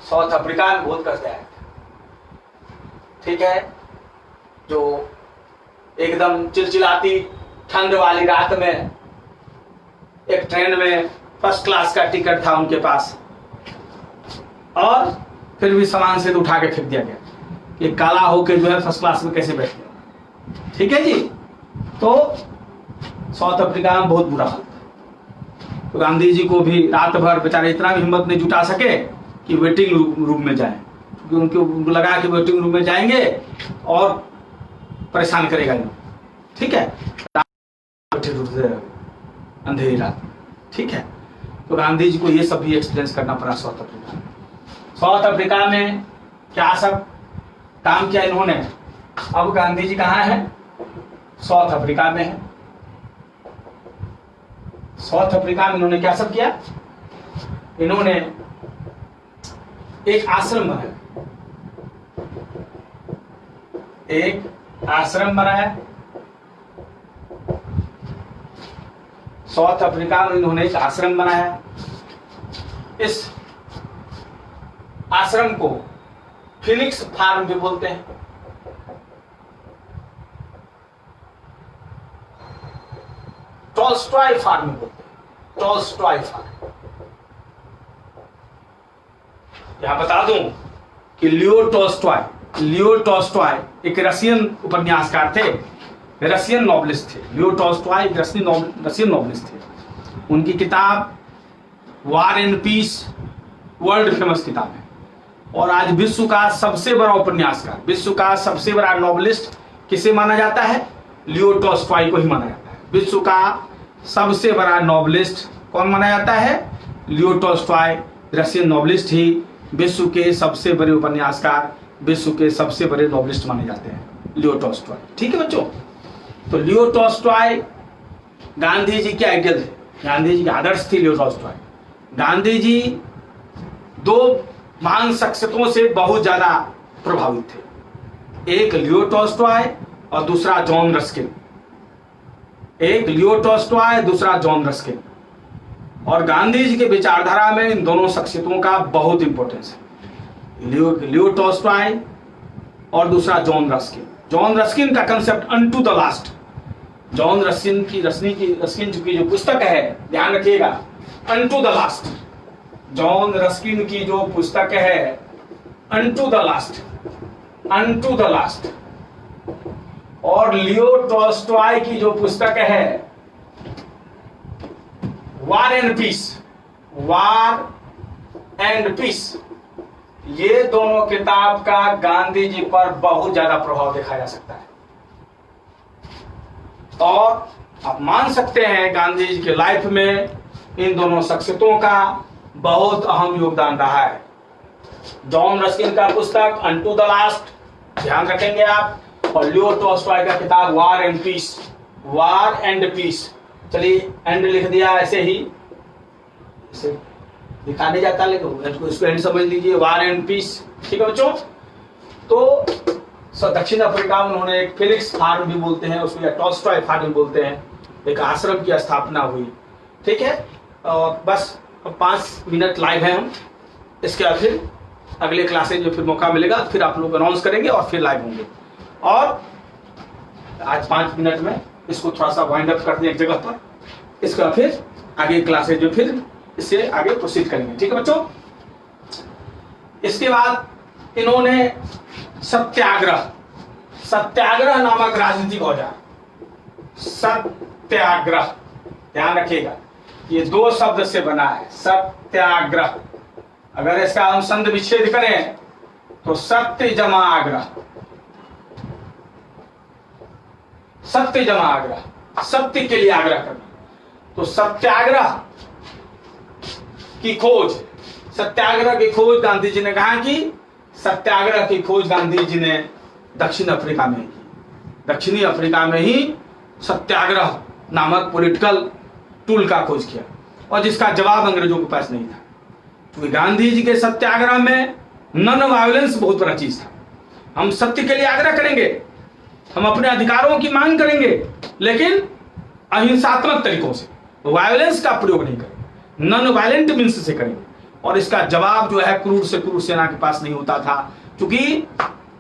साउथ अफ्रीका में, बहुत कष्टदायक है, ठीक है। जो एकदम चिलचिलाती ठंड वाली रात में एक ट्रेन में फर्स्ट क्लास का टिकट था उनके पास, और फिर भी सामान से तो उठा के फेंक दिया गया कि काला होके जो है फर्स्ट क्लास में कैसे बैठ गया, ठीक है जी। तो साउथ अफ्रीका में बहुत बुरा हाल था। तो गांधी जी को भी रात भर बेचारे इतना भी हिम्मत नहीं जुटा सके कि वेटिंग रूम में जाएं, क्योंकि उनको लगा कि वेटिंग रूम में जाएंगे और परेशान करेगा इनको, ठीक है, अंधेरी रात, ठीक है। तो गांधी जी को ये सब भी एक्सपीरियंस करना पड़ा साउथ अफ्रीका में। साउथ अफ्रीका में क्या सब काम किया इन्होंने। अब गांधी जी कहाँ है? साउथ अफ्रीका में है। साउथ अफ्रीका में इन्होंने क्या सब किया? इन्होंने एक आश्रम बनाया, एक आश्रम बनाया। साउथ अफ्रीका में इन्होंने एक आश्रम बनाया। इस आश्रम को फिनिक्स फार्म भी बोलते हैं। टॉल्स्टॉय फार्म बोलते हैं, टॉल्स्टॉय फार्म। यहां बता दूं कि लियो टॉल्स्टॉय एक रशियन उपन्यासकार थे, रशियन नॉवलिस्ट थे। लियो टॉल्स्टॉय एक रशियन नॉवलिस्ट थे। उनकी किताब War and Peace world famous किताब है, और आज विश्व का सबसे बड़ा उपन्यासकार, विश्व का सबसे बड़ा नॉवलिस्ट किसे माना जाता है? लियो टॉल्स्टॉय को ही माना जाता है। विश्व का सबसे बड़ा नॉवलिस्ट कौन माना जाता है? लियो टॉल्स्टॉय, रशियन नॉवलिस्ट ही विश्व के सबसे बड़े उपन्यासकार, विश्व के सबसे बड़े नॉवलिस्ट माने जाते हैं लियो टॉल्स्टॉय। ठीक है बच्चों, तो लियो टॉल्स्टॉय गांधी जी के आइडियल थे, गांधी जी के आदर्श थे लियो टॉल्स्टॉय। गांधी जी दो महान शख्सियतों से बहुत ज्यादा प्रभावित थे, एक लियो टॉल्स्टॉय और दूसरा जॉन रस्किन। एक लियो टॉल्स्टॉय, दूसरा जॉन रस्किन। और गांधी जी के विचारधारा में इन दोनों शख्सियतों का बहुत इंपॉर्टेंस है, लियो टॉल्स्टॉय और दूसरा जॉन रस्किन। जॉन रस्किन का concept unto the last, John Ruskin की जो पुस्तक है, ध्यान रखिएगा, unto the last. John Ruskin की जो पुस्तक है unto the last, unto the last. और लियो टॉल्स्टॉय की जो पुस्तक है war and peace, war and peace, ये दोनों किताब का गांधी जी पर बहुत ज्यादा प्रभाव देखा जा सकता है। और आप मान सकते हैं गांधी जी के लाइफ में इन दोनों शख्सियतों का बहुत अहम योगदान रहा है। जॉन रस्किन का पुस्तक अनटू द लास्ट ध्यान रखेंगे आप, और लियो टॉल्स्टॉय का किताब war and peace, war and peace. चलिए एंड लिख दिया, ऐसे ही इसे लिखा नहीं जाता लेकिन इसको एंड समझ लीजिए, वार एंड पीस। ठीक है बच्चों, तो दक्षिण अफ्रीका में उन्होंने एक फिलिक्स फार्म भी बोलते हैं उसको, या टॉल्स्टॉय फार्म बोलते हैं, एक आश्रम की स्थापना हुई। ठीक है, और बस 5 मिनट लाइव है हम, इसके बाद फिर अगले क्लासेज में फिर मौका मिलेगा, फिर आप लोग अनाउंस करेंगे और फिर लाइव होंगे। और आज 5 मिनट में इसको थोड़ा सा वाइंड अप करते हैं एक जगह पर, इसका फिर आगे क्लासेज में फिर इससे आगे प्रोसीड करेंगे। ठीक है बच्चों, इसके बाद इन्होंने सत्याग्रह, सत्याग्रह नामक राजनीतिक औजार, सत्याग्रह ध्यान रखिएगा, ये 2 शब्द से बना है सत्याग्रह। अगर इसका हम संधि विच्छेद करें तो सत्य जमा आग्रह, सत्य जमा आग्रह, सत्य के लिए आग्रह करना। तो सत्याग्रह की खोज, सत्याग्रह की खोज गांधी जी ने कहा कि सत्याग्रह की खोज गांधी जी ने दक्षिण अफ्रीका में की। दक्षिणी अफ्रीका में ही सत्याग्रह नामक पॉलिटिकल टूल का खोज किया, और जिसका जवाब अंग्रेजों के पास नहीं था। क्योंकि गांधी जी के सत्याग्रह में नॉन वायलेंस बहुत बड़ा चीज था। हम सत्य के लिए आग्रह करेंगे, हम अपने अधिकारों की मांग करेंगे, लेकिन अहिंसात्मक तरीकों से, वायलेंस का प्रयोग नहीं करेंगे, नॉन वायलेंट मींस से करेंगे। और इसका जवाब जो है क्रूर से क्रूर सेना के पास नहीं होता था, क्योंकि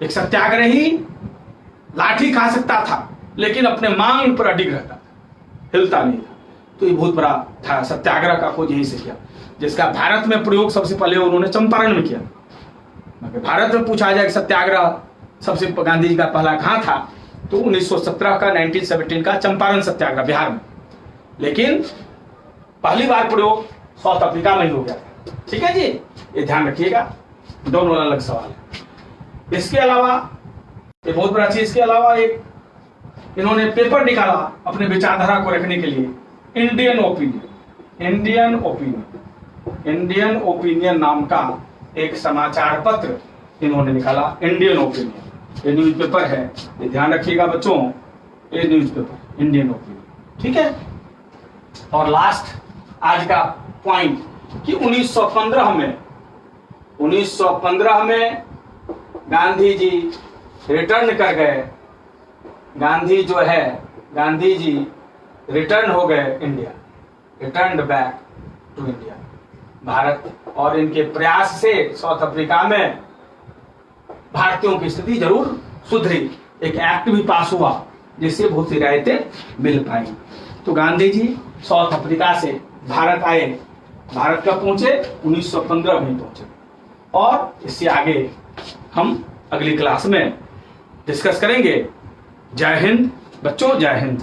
एक सत्याग्रही लाठी खा सकता था लेकिन अपने मांग पर अडिग रहता था, हिलता नहीं था। तो ये बहुत बड़ा था, सत्याग्रह का खोज यहीं से किया, जिसका भारत में प्रयोग सबसे पहले उन्होंने चंपारण में किया। भारत में पूछा जाए सत्याग्रह सबसे गांधी जी का पहला कहां था, तो 1917 का 1917 का चंपारण सत्याग्रह बिहार में, लेकिन पहली बार प्रयोग साउथ अफ्रीका में ही हो गया था। ठीक है जी, ये ध्यान रखिएगा, दोनों अलग सवाल है। इसके अलावा ये बहुत बड़ा चीज के अलावा एक इन्होंने पेपर निकाला अपने विचारधारा को रखने के लिए, Indian opinion, Indian opinion, Indian opinion नाम का एक समाचार पत्र इन्होंने निकाला, इंडियन ओपिनियन। ये न्यूज़पेपर है, ये ध्यान रखिएगा बच्चों, ये न्यूज़पेपर इंडियन ओपिनियन। ठीक है, और लास्ट आज का पॉइंट कि 1915 में गांधी जी रिटर्न कर गए, गांधी जी रिटर्न हो गए India, return back to India, Bharat. और इनके प्रयास से साउथ अफ्रीका में भारतीयों की स्थिति जरूर सुधरी, एक एक्ट भी पास हुआ जिससे बहुत सी रियायतें मिल पाई। तो गांधी जी साउथ अफ्रीका से भारत आए, भारत कब पहुंचे? 1915 में पहुंचे। और इससे आगे हम अगली क्लास में डिस्कस करेंगे। जय हिंद बच्चों, जय हिंद।